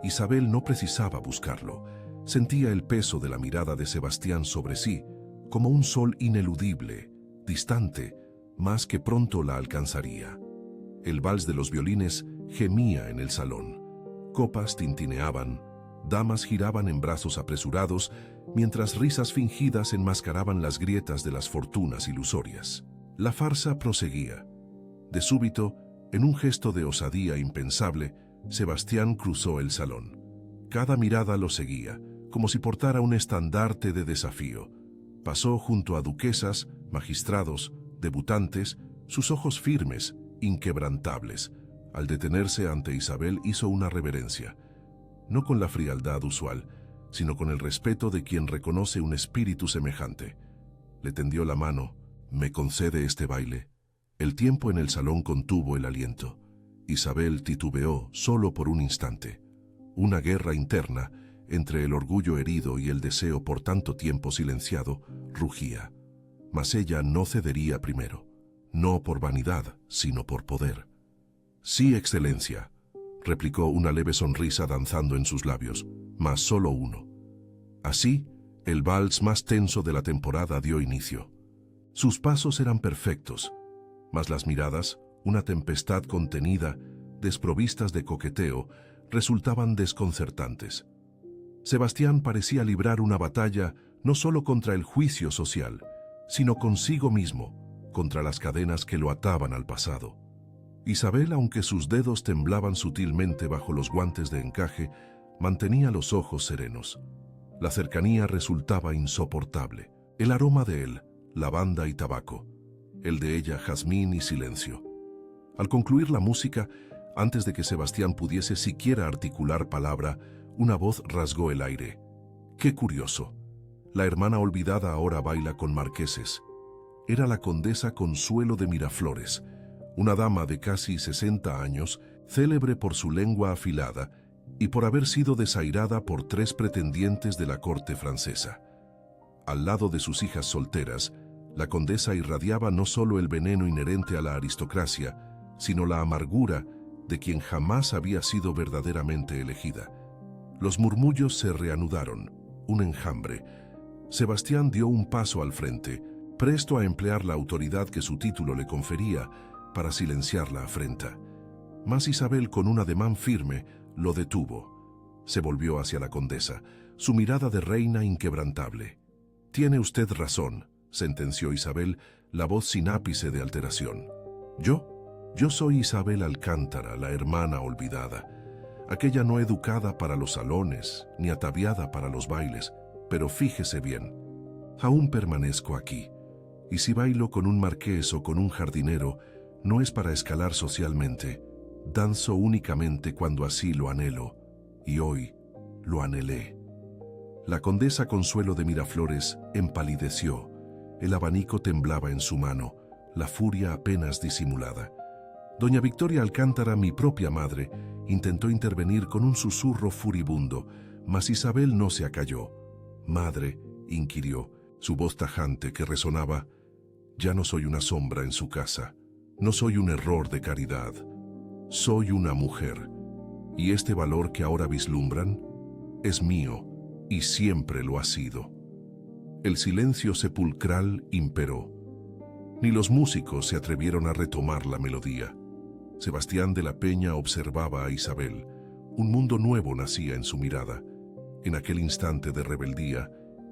Speaker 1: Isabel no precisaba buscarlo. Sentía el peso de la mirada de Sebastián sobre sí, como un sol ineludible, distante, mas que pronto la alcanzaría. El vals de los violines gemía en el salón. Copas tintineaban, damas giraban en brazos apresurados, mientras risas fingidas enmascaraban las grietas de las fortunas ilusorias. La farsa proseguía. De súbito, en un gesto de osadía impensable, Sebastián cruzó el salón. Cada mirada lo seguía, como si portara un estandarte de desafío. Pasó junto a duquesas, magistrados, debutantes, sus ojos firmes, inquebrantables. Al detenerse ante Isabel hizo una reverencia, no con la frialdad usual, sino con el respeto de quien reconoce un espíritu semejante. Le tendió la mano. ¿Me concede este baile? El tiempo en el salón contuvo el aliento. Isabel titubeó solo por un instante. Una guerra interna, entre el orgullo herido y el deseo por tanto tiempo silenciado, rugía. Mas ella no cedería primero, no por vanidad, sino por poder. Sí, excelencia, replicó una leve sonrisa danzando en sus labios, mas solo uno. Así, el vals más tenso de la temporada dio inicio. Sus pasos eran perfectos, mas las miradas, una tempestad contenida, desprovistas de coqueteo, resultaban desconcertantes. Sebastián parecía librar una batalla no solo contra el juicio social, sino consigo mismo, contra las cadenas que lo ataban al pasado. Isabel, aunque sus dedos temblaban sutilmente bajo los guantes de encaje, mantenía los ojos serenos. La cercanía resultaba insoportable. El aroma de él, lavanda y tabaco; el de ella, jazmín y silencio. Al concluir la música, antes de que Sebastián pudiese siquiera articular palabra, una voz rasgó el aire. ¡Qué curioso! La hermana olvidada ahora baila con marqueses. Era la condesa Consuelo de Miraflores, una dama de casi 60 años, célebre por su lengua afilada y por haber sido desairada por 3 pretendientes de la corte francesa. Al lado de sus hijas solteras, la condesa irradiaba no solo el veneno inherente a la aristocracia, sino la amargura de quien jamás había sido verdaderamente elegida. Los murmullos se reanudaron, un enjambre. Sebastián dio un paso al frente, presto a emplear la autoridad que su título le confería para silenciar la afrenta. Mas Isabel, con un ademán firme, lo detuvo. Se volvió hacia la condesa, su mirada de reina inquebrantable. «Tiene usted razón», sentenció Isabel, la voz sin ápice de alteración. Yo soy Isabel Alcántara, la hermana olvidada, aquella no educada para los salones, ni ataviada para los bailes, pero fíjese bien, aún permanezco aquí, y si bailo con un marqués o con un jardinero, no es para escalar socialmente, danzo únicamente cuando así lo anhelo, y hoy lo anhelé. La condesa Consuelo de Miraflores empalideció, el abanico temblaba en su mano, la furia apenas disimulada. Doña Victoria Alcántara, mi propia madre, intentó intervenir con un susurro furibundo, mas Isabel no se acalló. «Madre», inquirió, su voz tajante que resonaba, «ya no soy una sombra en su casa, no soy un error de caridad, soy una mujer, y este valor que ahora vislumbran es mío y siempre lo ha sido». El silencio sepulcral imperó. Ni los músicos se atrevieron a retomar la melodía. Sebastián de la Peña observaba a Isabel. Un mundo nuevo nacía en su mirada. En aquel instante de rebeldía,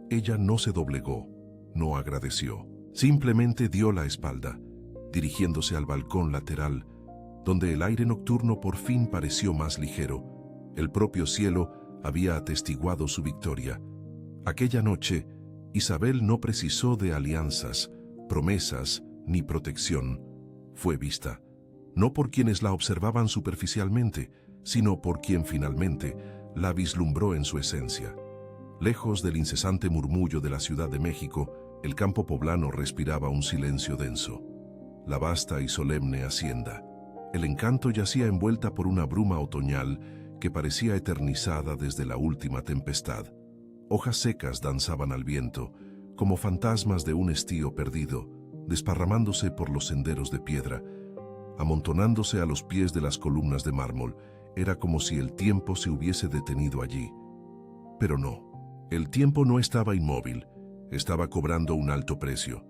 Speaker 1: ella no se doblegó, no agradeció. Simplemente dio la espalda, dirigiéndose al balcón lateral, donde el aire nocturno por fin pareció más ligero. El propio cielo había atestiguado su victoria. Aquella noche, Isabel no precisó de alianzas, promesas ni protección. Fue vista, no por quienes la observaban superficialmente, sino por quien finalmente la vislumbró en su esencia. Lejos del incesante murmullo de la Ciudad de México, el campo poblano respiraba un silencio denso. La vasta y solemne hacienda. El encanto yacía envuelta por una bruma otoñal que parecía eternizada desde la última tempestad. Hojas secas danzaban al viento, como fantasmas de un estío perdido, desparramándose por los senderos de piedra, amontonándose a los pies de las columnas de mármol. Era como si el tiempo se hubiese detenido allí. Pero no, el tiempo no estaba inmóvil, estaba cobrando un alto precio.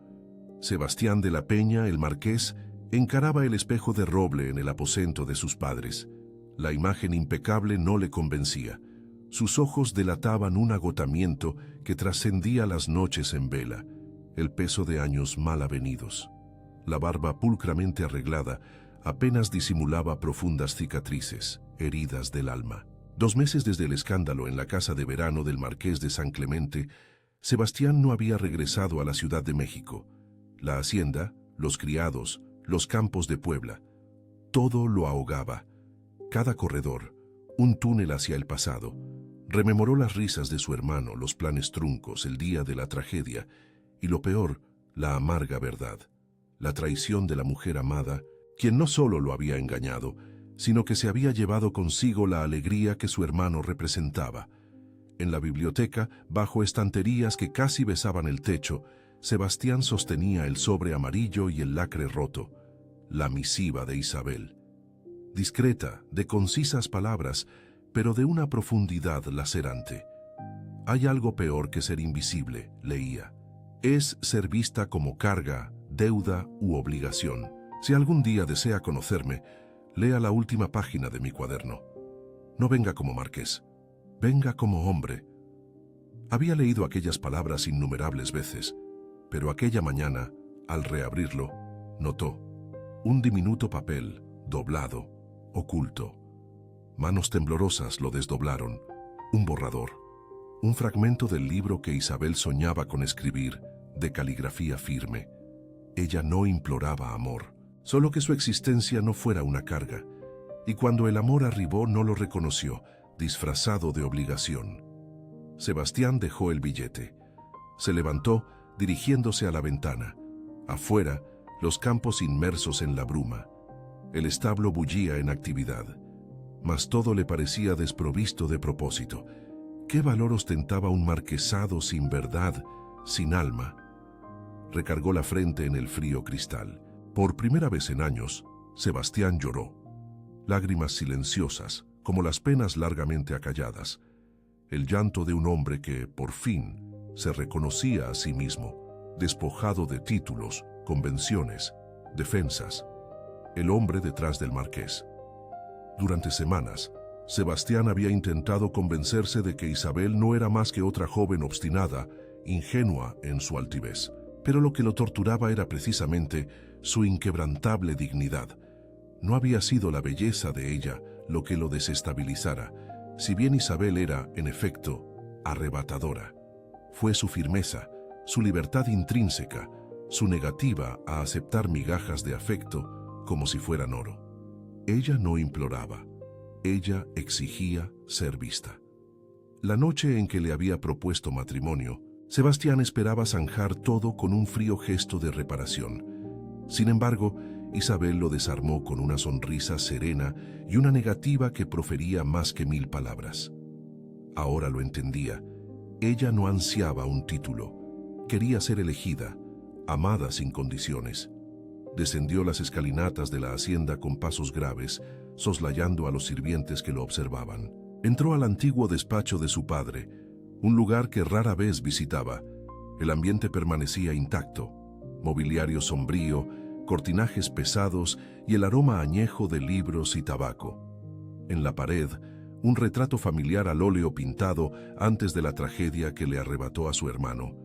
Speaker 1: Sebastián de la Peña, el marqués, encaraba el espejo de roble en el aposento de sus padres. La imagen impecable no le convencía. Sus ojos delataban un agotamiento que trascendía las noches en vela, el peso de años mal avenidos. La barba pulcramente arreglada apenas disimulaba profundas cicatrices, heridas del alma. 2 meses desde el escándalo en la casa de verano del marqués de San Clemente, Sebastián no había regresado a la Ciudad de México. La hacienda, los criados, los campos de Puebla, todo lo ahogaba. Cada corredor, un túnel hacia el pasado. Rememoró las risas de su hermano, los planes truncos, el día de la tragedia, y lo peor, la amarga verdad, la traición de la mujer amada, quien no solo lo había engañado, sino que se había llevado consigo la alegría que su hermano representaba. En la biblioteca, bajo estanterías que casi besaban el techo, Sebastián sostenía el sobre amarillo y el lacre roto, la misiva de Isabel. Discreta, de concisas palabras, pero de una profundidad lacerante. «Hay algo peor que ser invisible», leía. «Es ser vista como carga, deuda u obligación. Si algún día desea conocerme, lea la última página de mi cuaderno. No venga como marqués, venga como hombre». Había leído aquellas palabras innumerables veces, pero aquella mañana, al reabrirlo, notó un diminuto papel, doblado, oculto. Manos temblorosas lo desdoblaron, un borrador, un fragmento del libro que Isabel soñaba con escribir, de caligrafía firme. Ella no imploraba amor, solo que su existencia no fuera una carga, y cuando el amor arribó no lo reconoció, disfrazado de obligación. Sebastián dejó el billete. Se levantó, dirigiéndose a la ventana. Afuera, los campos inmersos en la bruma. El establo bullía en actividad. Mas todo le parecía desprovisto de propósito. ¿Qué valor ostentaba un marquesado sin verdad, sin alma? Recargó la frente en el frío cristal. Por primera vez en años, Sebastián lloró. Lágrimas silenciosas, como las penas largamente acalladas. El llanto de un hombre que, por fin, se reconocía a sí mismo, despojado de títulos, convenciones, defensas. El hombre detrás del marqués. Durante semanas, Sebastián había intentado convencerse de que Isabel no era más que otra joven obstinada, ingenua en su altivez. Pero lo que lo torturaba era precisamente su inquebrantable dignidad. No había sido la belleza de ella lo que lo desestabilizara, si bien Isabel era, en efecto, arrebatadora. Fue su firmeza, su libertad intrínseca, su negativa a aceptar migajas de afecto como si fueran oro. Ella no imploraba, ella exigía ser vista. La noche en que le había propuesto matrimonio, Sebastián esperaba zanjar todo con un frío gesto de reparación. Sin embargo, Isabel lo desarmó con una sonrisa serena y una negativa que profería más que 1000 palabras. Ahora lo entendía. Ella no ansiaba un título. Quería ser elegida, amada sin condiciones. Descendió las escalinatas de la hacienda con pasos graves, soslayando a los sirvientes que lo observaban. Entró al antiguo despacho de su padre, un lugar que rara vez visitaba. El ambiente permanecía intacto. Mobiliario sombrío, cortinajes pesados y el aroma añejo de libros y tabaco. En la pared, un retrato familiar al óleo pintado antes de la tragedia que le arrebató a su hermano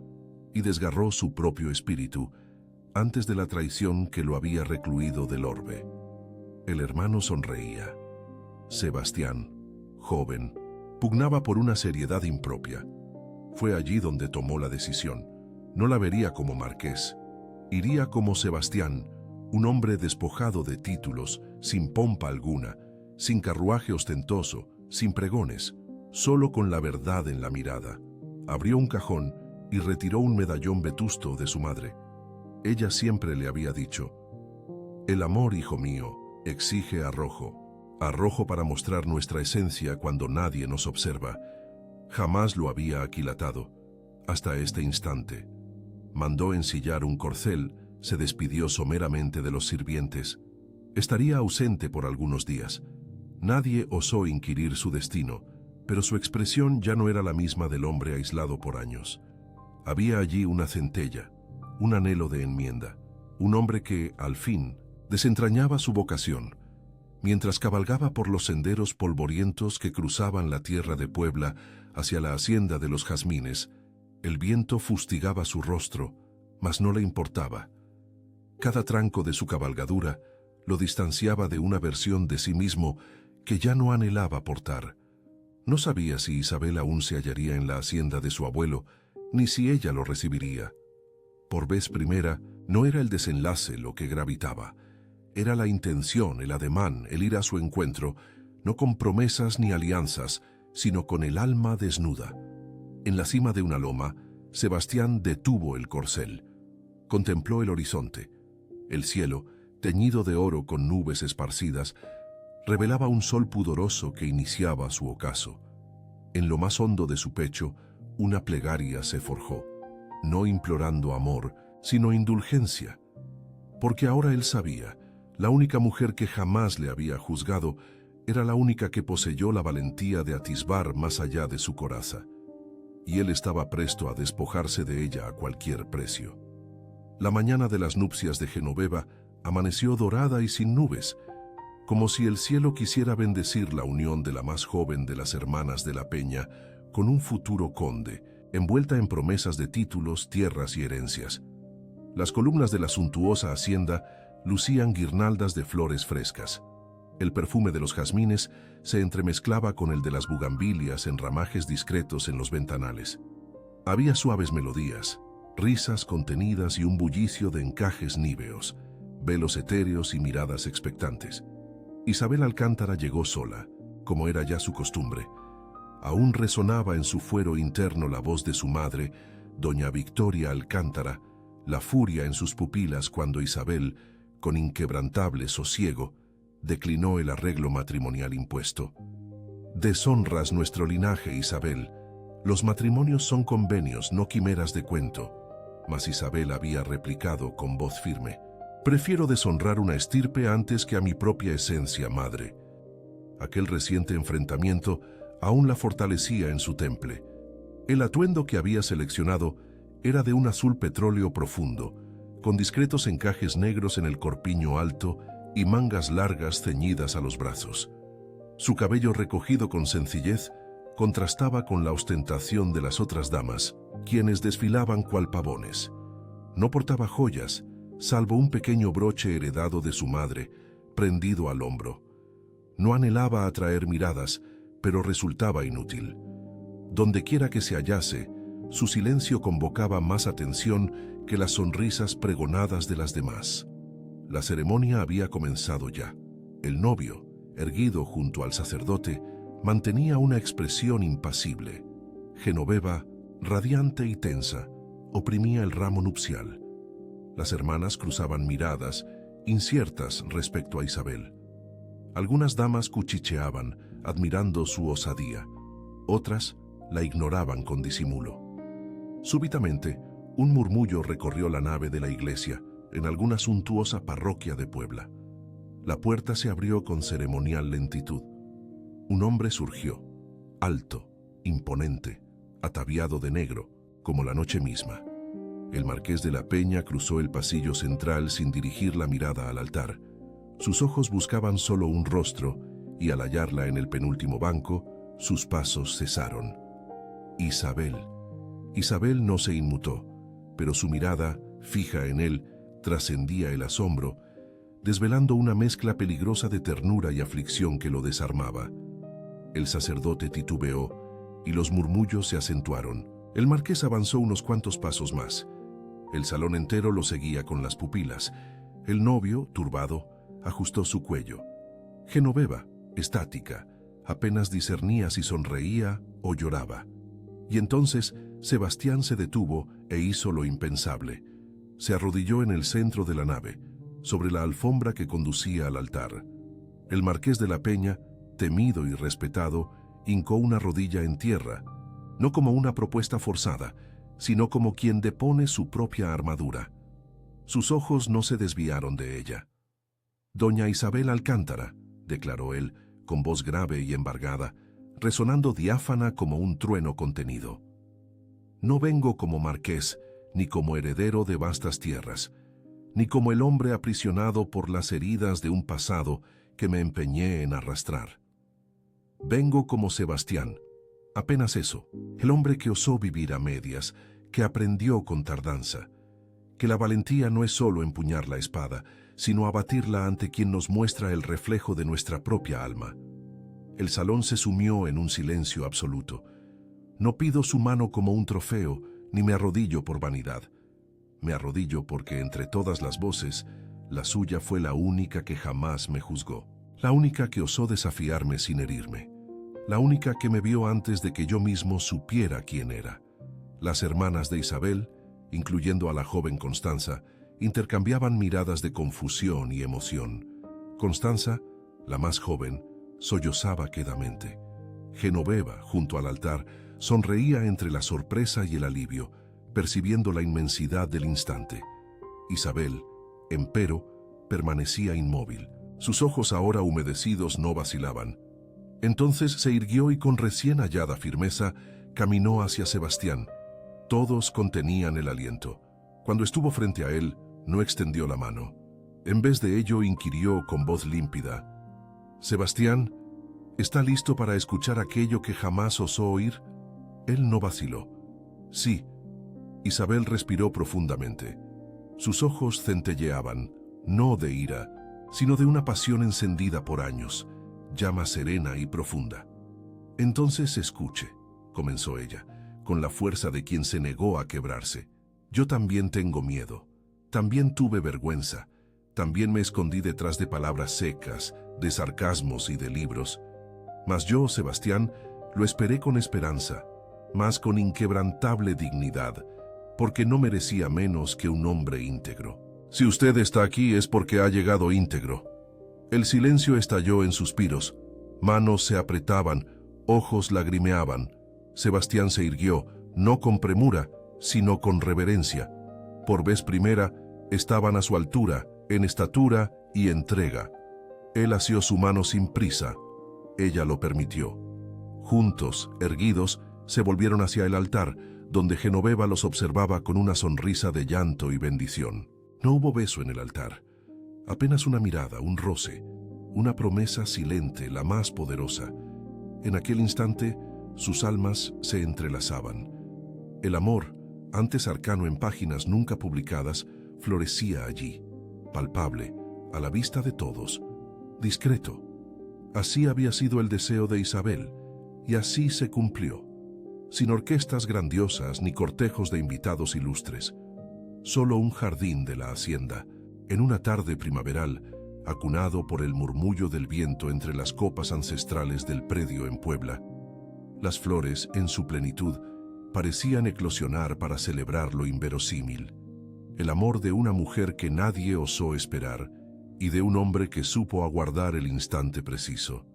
Speaker 1: y desgarró su propio espíritu antes de la traición que lo había recluido del orbe. El hermano sonreía. Sebastián, joven, pugnaba por una seriedad impropia. Fue allí donde tomó la decisión. No la vería como marqués. Iría como Sebastián, un hombre despojado de títulos, sin pompa alguna, sin carruaje ostentoso, sin pregones, solo con la verdad en la mirada. Abrió un cajón y retiró un medallón vetusto de su madre. Ella siempre le había dicho: el amor, hijo mío, exige arrojo. Arrojo para mostrar nuestra esencia cuando nadie nos observa. Jamás lo había aquilatado, hasta este instante. Mandó ensillar un corcel, se despidió someramente de los sirvientes. Estaría ausente por algunos días. Nadie osó inquirir su destino, pero su expresión ya no era la misma del hombre aislado por años. Había allí una centella, un anhelo de enmienda, un hombre que, al fin, desentrañaba su vocación. Mientras cabalgaba por los senderos polvorientos que cruzaban la tierra de Puebla hacia la hacienda de los Jazmines, el viento fustigaba su rostro, mas no le importaba. Cada tranco de su cabalgadura lo distanciaba de una versión de sí mismo que ya no anhelaba portar. No sabía si Isabel aún se hallaría en la hacienda de su abuelo, ni si ella lo recibiría. Por vez primera, no era el desenlace lo que gravitaba. Era la intención, el ademán, el ir a su encuentro, no con promesas ni alianzas, sino con el alma desnuda. En la cima de una loma, Sebastián detuvo el corcel. Contempló el horizonte. El cielo, teñido de oro con nubes esparcidas, revelaba un sol pudoroso que iniciaba su ocaso. En lo más hondo de su pecho, una plegaria se forjó, no implorando amor, sino indulgencia. Porque ahora él sabía, la única mujer que jamás le había juzgado era la única que poseyó la valentía de atisbar más allá de su coraza. Y él estaba presto a despojarse de ella a cualquier precio. La mañana de las nupcias de Genoveva amaneció dorada y sin nubes, como si el cielo quisiera bendecir la unión de la más joven de las hermanas de la Peña con un futuro conde, envuelta en promesas de títulos, tierras y herencias. Las columnas de la suntuosa hacienda lucían guirnaldas de flores frescas. El perfume de los jazmines se entremezclaba con el de las bugambilias en ramajes discretos en los ventanales. Había suaves melodías, risas contenidas y un bullicio de encajes níveos, velos etéreos y miradas expectantes. Isabel Alcántara llegó sola, como era ya su costumbre. Aún resonaba en su fuero interno la voz de su madre, doña Victoria Alcántara, la furia en sus pupilas cuando Isabel, con inquebrantable sosiego, declinó el arreglo matrimonial impuesto. Deshonras nuestro linaje, Isabel. Los matrimonios son convenios, no quimeras de cuento. Mas Isabel había replicado con voz firme: prefiero deshonrar una estirpe antes que a mi propia esencia, madre. Aquel reciente enfrentamiento aún la fortalecía en su temple. El atuendo que había seleccionado era de un azul petróleo profundo, con discretos encajes negros en el corpiño alto y mangas largas ceñidas a los brazos. Su cabello recogido con sencillez contrastaba con la ostentación de las otras damas, quienes desfilaban cual pavones. No portaba joyas, salvo un pequeño broche heredado de su madre, prendido al hombro. No anhelaba atraer miradas, pero resultaba inútil. Dondequiera que se hallase, su silencio convocaba más atención que las sonrisas pregonadas de las demás. La ceremonia había comenzado ya. El novio, erguido junto al sacerdote, mantenía una expresión impasible. Genoveva, radiante y tensa, oprimía el ramo nupcial. Las hermanas cruzaban miradas inciertas respecto a Isabel. Algunas damas cuchicheaban, admirando su osadía. Otras la ignoraban con disimulo. Súbitamente, un murmullo recorrió la nave de la iglesia, en alguna suntuosa parroquia de Puebla. La puerta se abrió con ceremonial lentitud. Un hombre surgió, alto, imponente, ataviado de negro, como la noche misma. El marqués de la Peña cruzó el pasillo central sin dirigir la mirada al altar. Sus ojos buscaban solo un rostro, y al hallarla en el penúltimo banco, sus pasos cesaron. Isabel. Isabel no se inmutó, pero su mirada, fija en él, trascendía el asombro, desvelando una mezcla peligrosa de ternura y aflicción que lo desarmaba. El sacerdote titubeó, y los murmullos se acentuaron. El marqués avanzó unos cuantos pasos más. El salón entero lo seguía con las pupilas. El novio, turbado, ajustó su cuello. Genoveva, estática, apenas discernía si sonreía o lloraba. Y entonces Sebastián se detuvo e hizo lo impensable. Se arrodilló en el centro de la nave, sobre la alfombra que conducía al altar. El marqués de la Peña, temido y respetado, hincó una rodilla en tierra, no como una propuesta forzada, sino como quien depone su propia armadura. Sus ojos no se desviaron de ella. «Doña Isabel Alcántara», declaró él, con voz grave y embargada, resonando diáfana como un trueno contenido. «No vengo como marqués, ni como heredero de vastas tierras, ni como el hombre aprisionado por las heridas de un pasado que me empeñé en arrastrar. Vengo como Sebastián, apenas eso, el hombre que osó vivir a medias, que aprendió con tardanza, que la valentía no es solo empuñar la espada, sino abatirla ante quien nos muestra el reflejo de nuestra propia alma». El salón se sumió en un silencio absoluto. No pido su mano como un trofeo, ni me arrodillo por vanidad. Me arrodillo porque entre todas las voces, la suya fue la única que jamás me juzgó, la única que osó desafiarme sin herirme, la única que me vio antes de que yo mismo supiera quién era. Las hermanas de Isabel, incluyendo a la joven Constanza, intercambiaban miradas de confusión y emoción. Constanza, la más joven, sollozaba quedamente. Genoveva, junto al altar, sonreía entre la sorpresa y el alivio, percibiendo la inmensidad del instante. Isabel, empero, permanecía inmóvil. Sus ojos ahora humedecidos no vacilaban. Entonces se irguió y con recién hallada firmeza caminó hacia Sebastián. Todos contenían el aliento. Cuando estuvo frente a él, no extendió la mano. En vez de ello, inquirió con voz límpida: «Sebastián, ¿está listo para escuchar aquello que jamás osó oír?» Él no vaciló. «Sí». Isabel respiró profundamente. Sus ojos centelleaban, no de ira, sino de una pasión encendida por años, llama serena y profunda. «Entonces escuche», comenzó ella, con la fuerza de quien se negó a quebrarse. «Yo también tengo miedo, también tuve vergüenza, también me escondí detrás de palabras secas, de sarcasmos y de libros. Mas yo, Sebastián, lo esperé con esperanza, mas con inquebrantable dignidad, porque no merecía menos que un hombre íntegro. Si usted está aquí es porque ha llegado íntegro». El silencio estalló en suspiros, manos se apretaban, ojos lagrimeaban. Sebastián se irguió, no con premura, sino con reverencia. Por vez primera, estaban a su altura, en estatura y entrega. Él asió su mano sin prisa. Ella lo permitió. Juntos, erguidos, se volvieron hacia el altar, donde Genoveva los observaba con una sonrisa de llanto y bendición. No hubo beso en el altar. Apenas una mirada, un roce, una promesa silente, la más poderosa. En aquel instante, sus almas se entrelazaban. El amor, antes arcano en páginas nunca publicadas, florecía allí, palpable, a la vista de todos, discreto. Así había sido el deseo de Isabel, y así se cumplió, sin orquestas grandiosas ni cortejos de invitados ilustres. Solo un jardín de la hacienda, en una tarde primaveral, acunado por el murmullo del viento entre las copas ancestrales del predio en Puebla. Las flores, en su plenitud, parecían eclosionar para celebrar lo inverosímil. El amor de una mujer que nadie osó esperar y de un hombre que supo aguardar el instante preciso.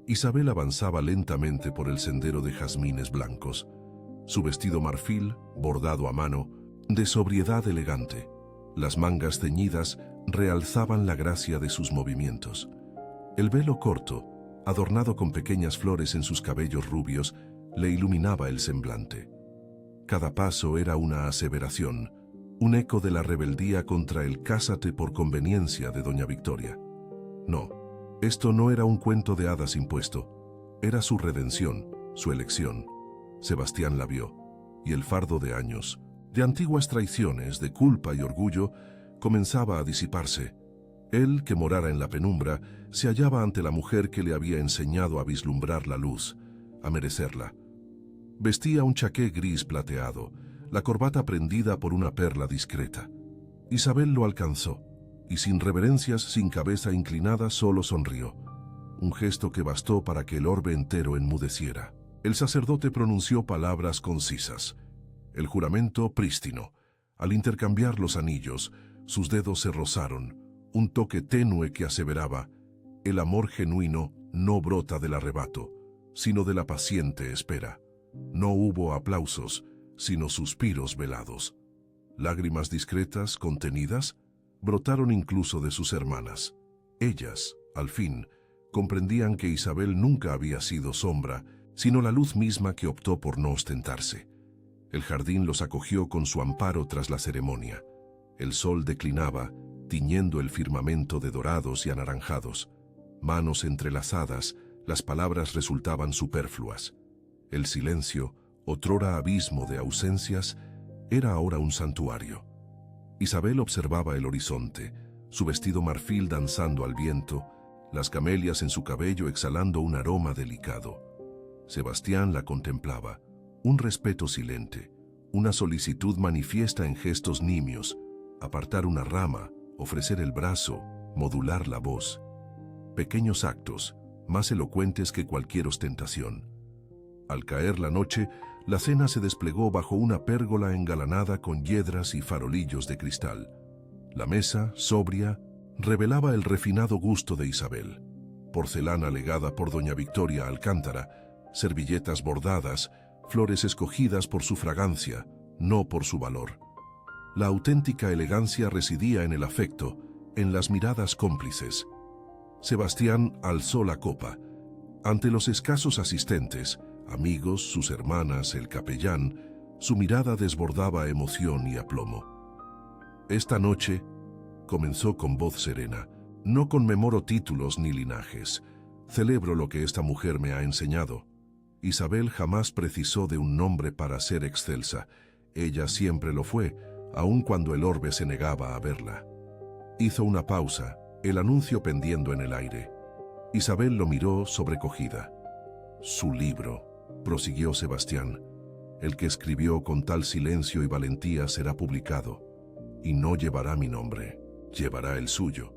Speaker 1: Isabel avanzaba lentamente por el sendero de jazmines blancos, su vestido marfil, bordado a mano, de sobriedad elegante. Las mangas ceñidas realzaban la gracia de sus movimientos. El velo corto, adornado con pequeñas flores en sus cabellos rubios, le iluminaba el semblante. Cada paso era una aseveración, un eco de la rebeldía contra el cásate por conveniencia de doña Victoria. No, esto no era un cuento de hadas impuesto, era su redención, su elección. Sebastián la vio, y el fardo de años, de antiguas traiciones, de culpa y orgullo, comenzaba a disiparse. Él, que morara en la penumbra, se hallaba ante la mujer que le había enseñado a vislumbrar la luz, a merecerla. Vestía un chaqué gris plateado, la corbata prendida por una perla discreta. Isabel lo alcanzó, y sin reverencias, sin cabeza inclinada, solo sonrió. Un gesto que bastó para que el orbe entero enmudeciera. El sacerdote pronunció palabras concisas. El juramento prístino. Al intercambiar los anillos, sus dedos se rozaron, un toque tenue que aseveraba: el amor genuino no brota del arrebato, sino de la paciente espera. No hubo aplausos, sino suspiros velados. Lágrimas discretas, contenidas, brotaron incluso de sus hermanas. Ellas, al fin, comprendían que Isabel nunca había sido sombra, sino la luz misma que optó por no ostentarse. El jardín los acogió con su amparo tras la ceremonia. El sol declinaba, tiñendo el firmamento de dorados y anaranjados. Manos entrelazadas, las palabras resultaban superfluas. El silencio, otrora abismo de ausencias, era ahora un santuario. Isabel observaba el horizonte, su vestido marfil danzando al viento, las camelias en su cabello exhalando un aroma delicado. Sebastián la contemplaba, un respeto silente, una solicitud manifiesta en gestos nimios, apartar una rama, ofrecer el brazo, modular la voz. Pequeños actos, más elocuentes que cualquier ostentación. Al caer la noche, la cena se desplegó bajo una pérgola engalanada con hiedras y farolillos de cristal. La mesa, sobria, revelaba el refinado gusto de Isabel. Porcelana legada por doña Victoria Alcántara, servilletas bordadas, flores escogidas por su fragancia, no por su valor. La auténtica elegancia residía en el afecto, en las miradas cómplices. Sebastián alzó la copa. Ante los escasos asistentes, amigos, sus hermanas, el capellán, su mirada desbordaba emoción y aplomo. Esta noche, comenzó con voz serena, no conmemoro títulos ni linajes. Celebro lo que esta mujer me ha enseñado. Isabel jamás precisó de un nombre para ser excelsa. Ella siempre lo fue, aun cuando el orbe se negaba a verla. Hizo una pausa, el anuncio pendiendo en el aire. Isabel lo miró sobrecogida. Su libro, prosiguió Sebastián, el que escribió con tal silencio y valentía será publicado, y no llevará mi nombre, llevará el suyo,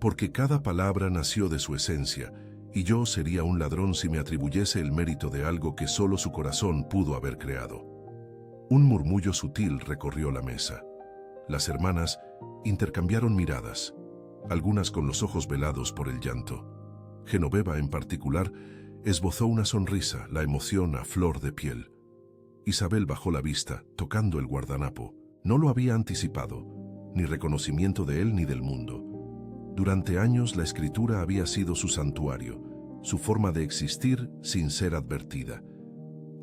Speaker 1: porque cada palabra nació de su esencia, y yo sería un ladrón si me atribuyese el mérito de algo que solo su corazón pudo haber creado. Un murmullo sutil recorrió la mesa. Las hermanas intercambiaron miradas, algunas con los ojos velados por el llanto. Genoveva, en particular, esbozó una sonrisa, la emoción a flor de piel. Isabel bajó la vista, tocando el guardanapo. No lo había anticipado, ni reconocimiento de él ni del mundo. Durante años la escritura había sido su santuario, su forma de existir sin ser advertida.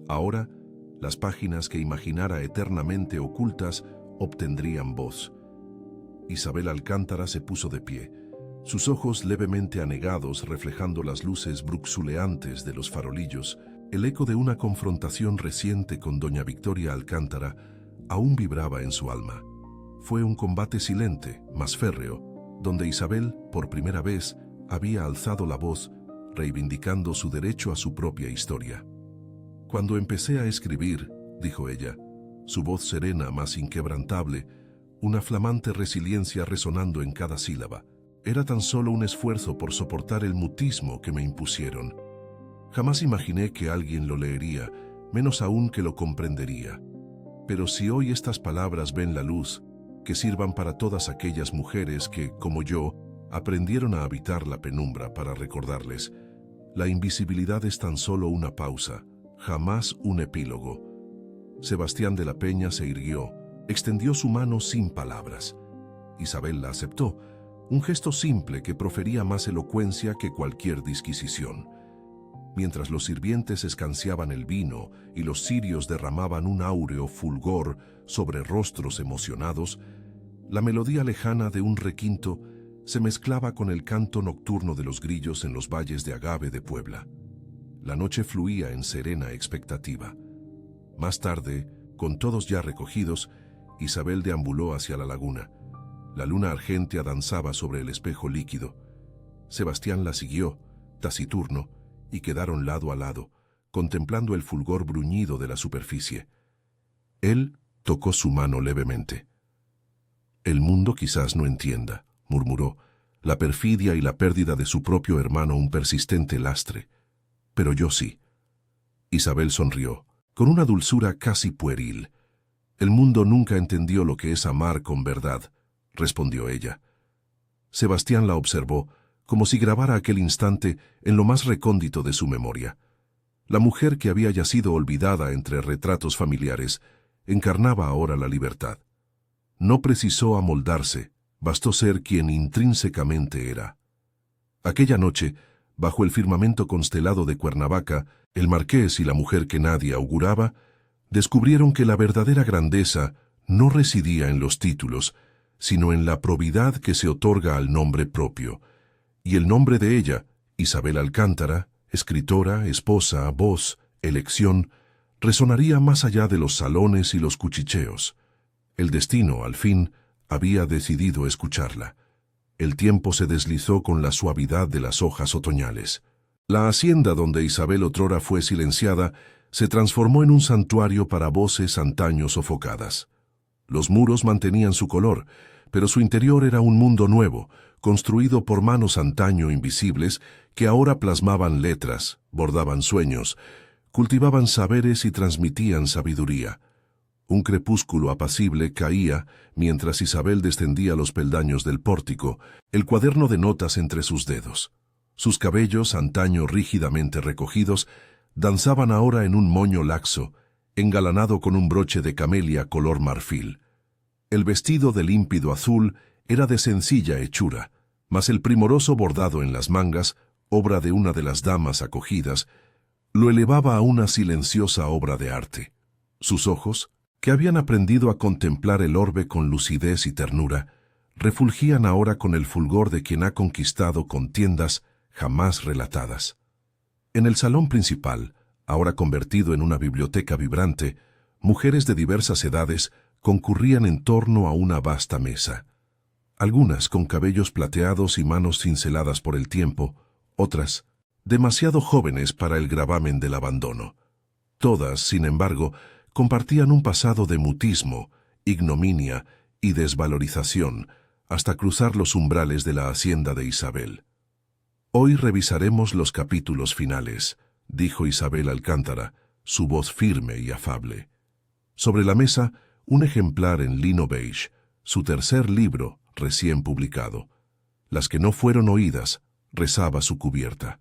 Speaker 1: Ahora, las páginas que imaginara eternamente ocultas obtendrían voz. Isabel Alcántara se puso de pie, sus ojos levemente anegados reflejando las luces bruxuleantes de los farolillos. El eco de una confrontación reciente con doña Victoria Alcántara aún vibraba en su alma. Fue un combate silente, mas férreo, donde Isabel, por primera vez, había alzado la voz, reivindicando su derecho a su propia historia. Cuando empecé a escribir, dijo ella, su voz serena, mas inquebrantable, una flamante resiliencia resonando en cada sílaba. Era tan solo un esfuerzo por soportar el mutismo que me impusieron. Jamás imaginé que alguien lo leería, menos aún que lo comprendería. Pero si hoy estas palabras ven la luz, que sirvan para todas aquellas mujeres que, como yo, Aprendieron a habitar la penumbra para recordarles: la invisibilidad es tan solo una pausa, jamás un epílogo. Sebastián de la Peña se irguió, extendió su mano sin palabras. Isabel la aceptó, un gesto simple que profería más elocuencia que cualquier disquisición. Mientras los sirvientes escanciaban el vino y los cirios derramaban un áureo fulgor sobre rostros emocionados, la melodía lejana de un requinto se mezclaba con el canto nocturno de los grillos en los valles de Agave de Puebla. La noche fluía en serena expectativa. Más tarde, con todos ya recogidos, Isabel deambuló hacia la laguna. La luna argéntea danzaba sobre el espejo líquido. Sebastián la siguió, taciturno, y quedaron lado a lado, contemplando el fulgor bruñido de la superficie. Él tocó su mano levemente. «El mundo quizás no entienda», murmuró, la perfidia y la pérdida de su propio hermano un persistente lastre. «Pero yo sí». Isabel sonrió, con una dulzura casi pueril. «El mundo nunca entendió lo que es amar con verdad», respondió ella. Sebastián la observó, como si grabara aquel instante en lo más recóndito de su memoria. La mujer que había yacido olvidada entre retratos familiares encarnaba ahora la libertad. No precisó amoldarse, bastó ser quien intrínsecamente era. Aquella noche, bajo el firmamento constelado de Cuernavaca, el marqués y la mujer que nadie auguraba, descubrieron que la verdadera grandeza no residía en los títulos, sino en la probidad que se otorga al nombre propio. Y el nombre de ella, Isabel Alcántara, escritora, esposa, voz, elección, resonaría más allá de los salones y los cuchicheos. El destino, al fin, había decidido escucharla. El tiempo se deslizó con la suavidad de las hojas otoñales. La hacienda donde Isabel otrora fue silenciada se transformó en un santuario para voces antaño sofocadas. Los muros mantenían su color, pero su interior era un mundo nuevo, construido por manos antaño invisibles que ahora plasmaban letras, bordaban sueños, cultivaban saberes y transmitían sabiduría. Un crepúsculo apacible caía mientras Isabel descendía los peldaños del pórtico, el cuaderno de notas entre sus dedos. Sus cabellos, antaño rígidamente recogidos, danzaban ahora en un moño laxo, engalanado con un broche de camelia color marfil. El vestido de límpido azul era de sencilla hechura, mas el primoroso bordado en las mangas, obra de una de las damas acogidas, lo elevaba a una silenciosa obra de arte. Sus ojos, que habían aprendido a contemplar el orbe con lucidez y ternura, refulgían ahora con el fulgor de quien ha conquistado contiendas jamás relatadas. En el salón principal, ahora convertido en una biblioteca vibrante, mujeres de diversas edades concurrían en torno a una vasta mesa. Algunas con cabellos plateados y manos cinceladas por el tiempo, otras demasiado jóvenes para el gravamen del abandono. Todas, sin embargo, compartían un pasado de mutismo, ignominia y desvalorización hasta cruzar los umbrales de la hacienda de Isabel. «Hoy revisaremos los capítulos finales», dijo Isabel Alcántara, su voz firme y afable. Sobre la mesa, un ejemplar en lino beige, su tercer libro, recién publicado. Las que no fueron oídas, rezaba su cubierta.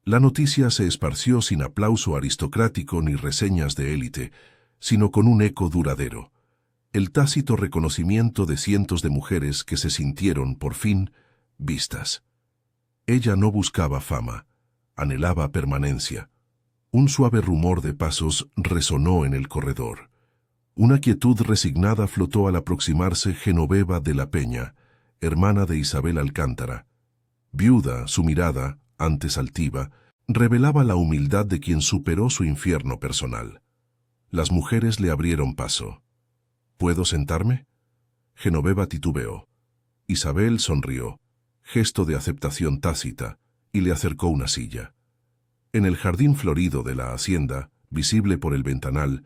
Speaker 1: La noticia se esparció sin aplauso aristocrático ni reseñas de élite, sino con un eco duradero. El tácito reconocimiento de cientos de mujeres que se sintieron, por fin, vistas. Ella no buscaba fama, anhelaba permanencia. Un suave rumor de pasos resonó en el corredor. Una quietud resignada flotó al aproximarse Genoveva de la Peña, hermana de Isabel Alcántara. Viuda, su mirada, antes altiva, revelaba la humildad de quien superó su infierno personal. Las mujeres le abrieron paso. «¿Puedo sentarme?» Genoveva titubeó. Isabel sonrió, gesto de aceptación tácita, y le acercó una silla. En el jardín florido de la hacienda, visible por el ventanal,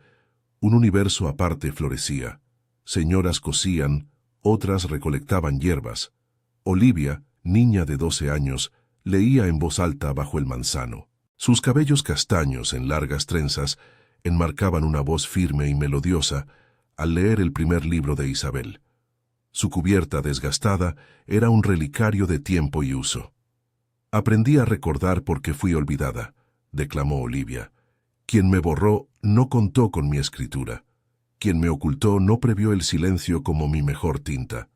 Speaker 1: un universo aparte florecía. Señoras cosían, otras recolectaban hierbas. Olivia, niña de 12 años, leía en voz alta bajo el manzano. Sus cabellos castaños en largas trenzas enmarcaban una voz firme y melodiosa al leer el primer libro de Isabel. Su cubierta desgastada era un relicario de tiempo y uso. «Aprendí a recordar porque fui olvidada», declamó Olivia. «Quien me borró no contó con mi escritura. Quien me ocultó no previó el silencio como mi mejor tinta».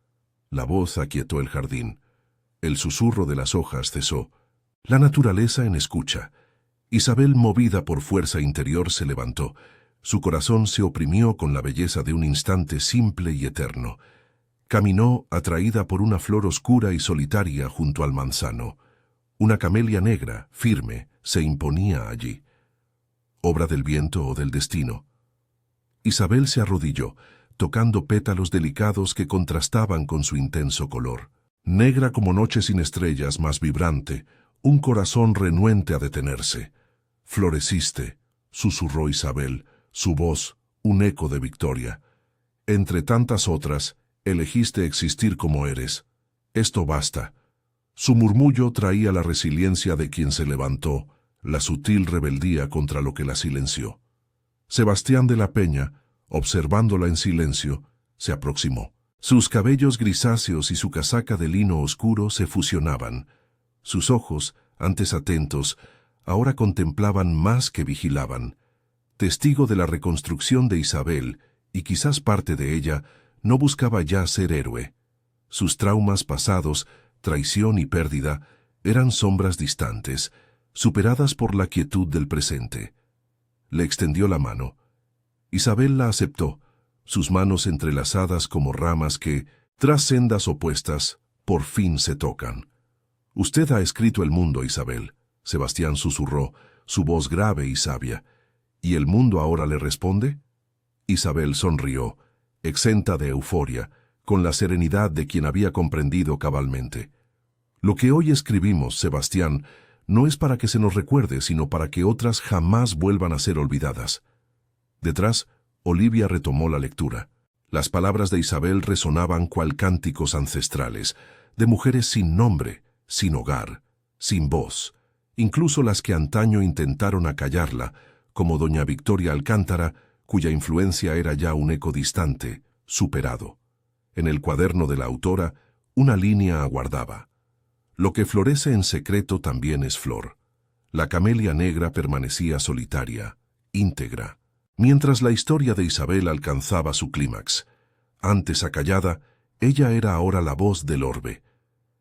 Speaker 1: La voz aquietó el jardín. El susurro de las hojas cesó. La naturaleza en escucha. Isabel, movida por fuerza interior, se levantó. Su corazón se oprimió con la belleza de un instante simple y eterno. Caminó, atraída por una flor oscura y solitaria junto al manzano. Una camelia negra, firme, se imponía allí. ¿Obra del viento o del destino? Isabel se arrodilló, tocando pétalos delicados que contrastaban con su intenso color. Negra como noche sin estrellas, más vibrante, un corazón renuente a detenerse. «Floreciste», susurró Isabel, su voz un eco de victoria. «Entre tantas otras, elegiste existir como eres. Esto basta». Su murmullo traía la resiliencia de quien se levantó, la sutil rebeldía contra lo que la silenció. Sebastián de la Peña, observándola en silencio, se aproximó. Sus cabellos grisáceos y su casaca de lino oscuro se fusionaban. Sus ojos, antes atentos, ahora contemplaban más que vigilaban. Testigo de la reconstrucción de Isabel, y quizás parte de ella, no buscaba ya ser héroe. Sus traumas pasados, traición y pérdida, eran sombras distantes, superadas por la quietud del presente. Le extendió la mano. Isabel la aceptó, sus manos entrelazadas como ramas que, tras sendas opuestas, por fin se tocan. «Usted ha escrito el mundo, Isabel», Sebastián susurró, su voz grave y sabia. «¿Y el mundo ahora le responde?» Isabel sonrió, exenta de euforia, con la serenidad de quien había comprendido cabalmente. «Lo que hoy escribimos, Sebastián, no es para que se nos recuerde, sino para que otras jamás vuelvan a ser olvidadas». Detrás, Olivia retomó la lectura. Las palabras de Isabel resonaban cual cánticos ancestrales, de mujeres sin nombre, sin hogar, sin voz, incluso las que antaño intentaron acallarla, como doña Victoria Alcántara, cuya influencia era ya un eco distante, superado. En el cuaderno de la autora, una línea aguardaba. «Lo que florece en secreto también es flor». La camelia negra permanecía solitaria, íntegra, mientras la historia de Isabel alcanzaba su clímax. Antes acallada, ella era ahora la voz del orbe.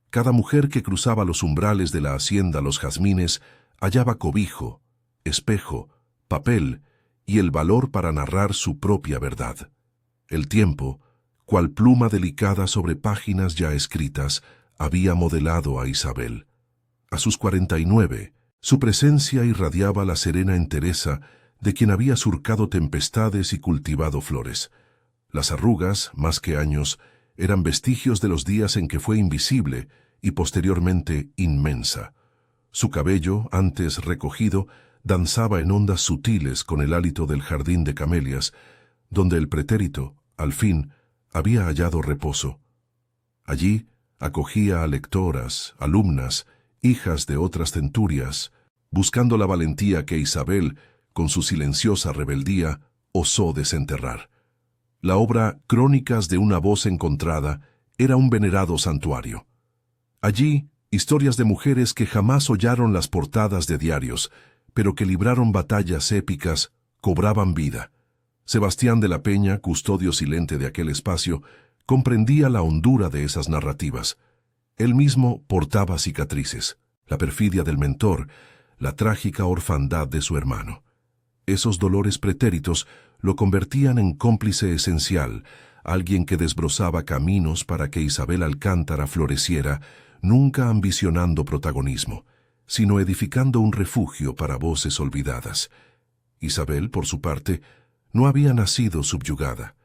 Speaker 1: Cada mujer que cruzaba los umbrales de la hacienda Los Jazmines hallaba cobijo, espejo, papel y el valor para narrar su propia verdad. El tiempo, cual pluma delicada sobre páginas ya escritas, había modelado a Isabel. A sus 49, su presencia irradiaba la serena entereza de quien había surcado tempestades y cultivado flores. Las arrugas, más que años, eran vestigios de los días en que fue invisible y posteriormente inmensa. Su cabello, antes recogido, danzaba en ondas sutiles con el hálito del jardín de camelias, donde el pretérito, al fin, había hallado reposo. Allí acogía a lectoras, alumnas, hijas de otras centurias, buscando la valentía que Isabel, con su silenciosa rebeldía, osó desenterrar. La obra Crónicas de una voz encontrada era un venerado santuario. Allí, historias de mujeres que jamás hollaron las portadas de diarios, pero que libraron batallas épicas, cobraban vida. Sebastián de la Peña, custodio silente de aquel espacio, comprendía la hondura de esas narrativas. Él mismo portaba cicatrices, la perfidia del mentor, la trágica orfandad de su hermano. Esos dolores pretéritos lo convertían en cómplice esencial, alguien que desbrozaba caminos para que Isabel Alcántara floreciera, nunca ambicionando protagonismo, sino edificando un refugio para voces olvidadas. Isabel, por su parte, no había nacido subyugada.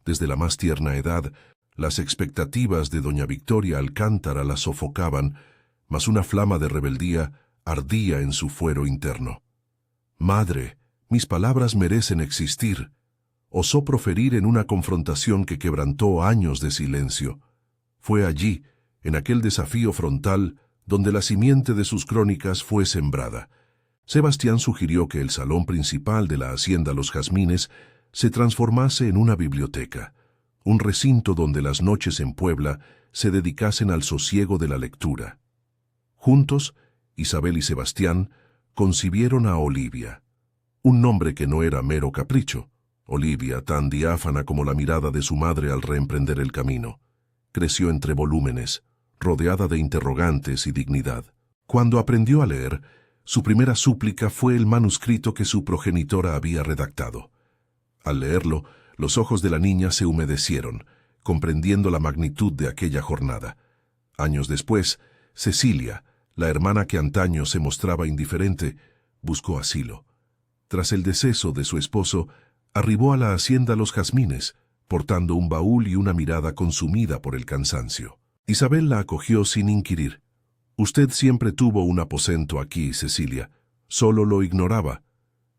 Speaker 1: Desde la más tierna edad, las expectativas de doña Victoria Alcántara la sofocaban, mas una flama de rebeldía ardía en su fuero interno. «Madre, mis palabras merecen existir», osó proferir en una confrontación que quebrantó años de silencio. Fue allí, en aquel desafío frontal, donde la simiente de sus crónicas fue sembrada. Sebastián sugirió que el salón principal de la hacienda Los Jazmines se transformase en una biblioteca, un recinto donde las noches en Puebla se dedicasen al sosiego de la lectura. Juntos, Isabel y Sebastián concibieron a Olivia, un nombre que no era mero capricho. Olivia, tan diáfana como la mirada de su madre al reemprender el camino, creció entre volúmenes, rodeada de interrogantes y dignidad. Cuando aprendió a leer, su primera súplica fue el manuscrito que su progenitora había redactado. Al leerlo, los ojos de la niña se humedecieron, comprendiendo la magnitud de aquella jornada. Años después, Cecilia, la hermana que antaño se mostraba indiferente, buscó asilo. Tras el deceso de su esposo, arribó a la hacienda Los Jazmines, portando un baúl y una mirada consumida por el cansancio. Isabel la acogió sin inquirir. «Usted siempre tuvo un aposento aquí, Cecilia. Solo lo ignoraba.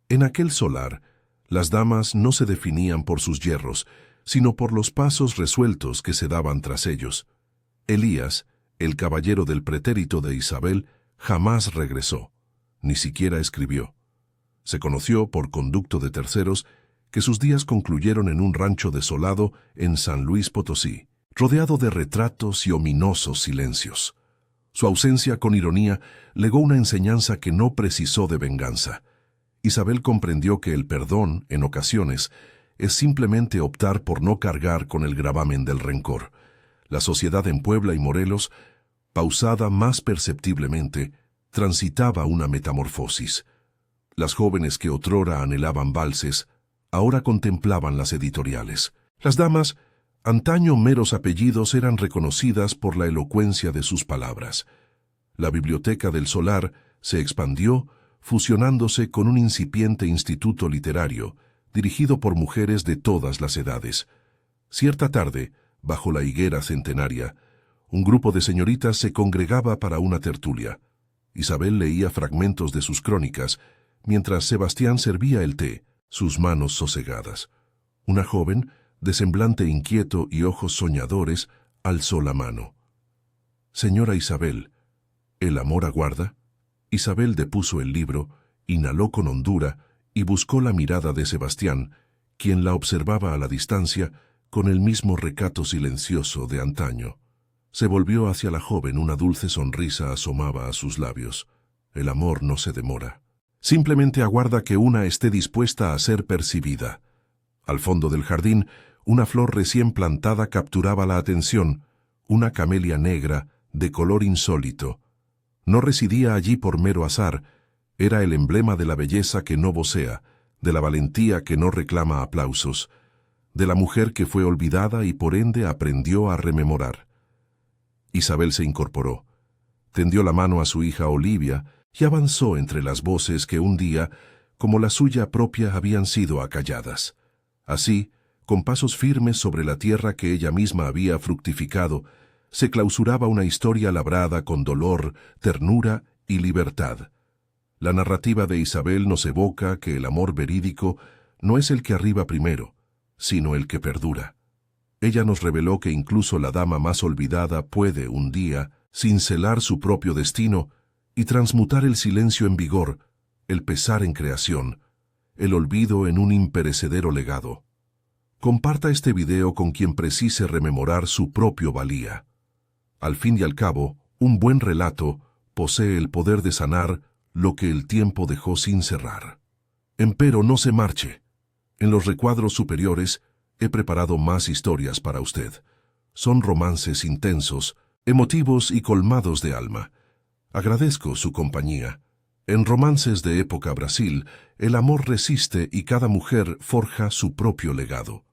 Speaker 1: En aquel solar, las damas no se definían por sus yerros, sino por los pasos resueltos que se daban tras ellos. Elías, el caballero del pretérito de Isabel, jamás regresó, ni siquiera escribió. Se conoció, por conducto de terceros, que sus días concluyeron en un rancho desolado en San Luis Potosí, rodeado de retratos y ominosos silencios. Su ausencia, con ironía, legó una enseñanza que no precisó de venganza. Isabel comprendió que el perdón, en ocasiones, es simplemente optar por no cargar con el gravamen del rencor. La sociedad en Puebla y Morelos, pausada más perceptiblemente, transitaba una metamorfosis. Las jóvenes que otrora anhelaban valses, ahora contemplaban las editoriales. Las damas, antaño meros apellidos, eran reconocidas por la elocuencia de sus palabras. La biblioteca del solar se expandió, fusionándose con un incipiente instituto literario, dirigido por mujeres de todas las edades. Cierta tarde, bajo la higuera centenaria, un grupo de señoritas se congregaba para una tertulia. Isabel leía fragmentos de sus crónicas, mientras Sebastián servía el té, sus manos sosegadas. Una joven, de semblante inquieto y ojos soñadores, alzó la mano. «Señora Isabel, ¿el amor aguarda?» Isabel depuso el libro, inhaló con hondura y buscó la mirada de Sebastián, quien la observaba a la distancia con el mismo recato silencioso de antaño. Se volvió hacia la joven, una dulce sonrisa asomaba a sus labios. «El amor no se demora. Simplemente aguarda que una esté dispuesta a ser percibida». Al fondo del jardín, una flor recién plantada capturaba la atención, una camelia negra, de color insólito. No residía allí por mero azar, era el emblema de la belleza que no vocea, de la valentía que no reclama aplausos, de la mujer que fue olvidada y por ende aprendió a rememorar. Isabel se incorporó, tendió la mano a su hija Olivia y avanzó entre las voces que un día, como la suya propia, habían sido acalladas. Así, con pasos firmes sobre la tierra que ella misma había fructificado, se clausuraba una historia labrada con dolor, ternura y libertad. La narrativa de Isabel nos evoca que el amor verídico no es el que arriba primero, sino el que perdura. Ella nos reveló que incluso la dama más olvidada puede, un día, cincelar su propio destino y transmutar el silencio en vigor, el pesar en creación, el olvido en un imperecedero legado. Comparta este video con quien precise rememorar su propio valía. Al fin y al cabo, un buen relato posee el poder de sanar lo que el tiempo dejó sin cerrar. Empero no se marche. En los recuadros superiores he preparado más historias para usted. Son romances intensos, emotivos y colmados de alma. Agradezco su compañía. En Romances de Época Brasil, el amor resiste y cada mujer forja su propio legado.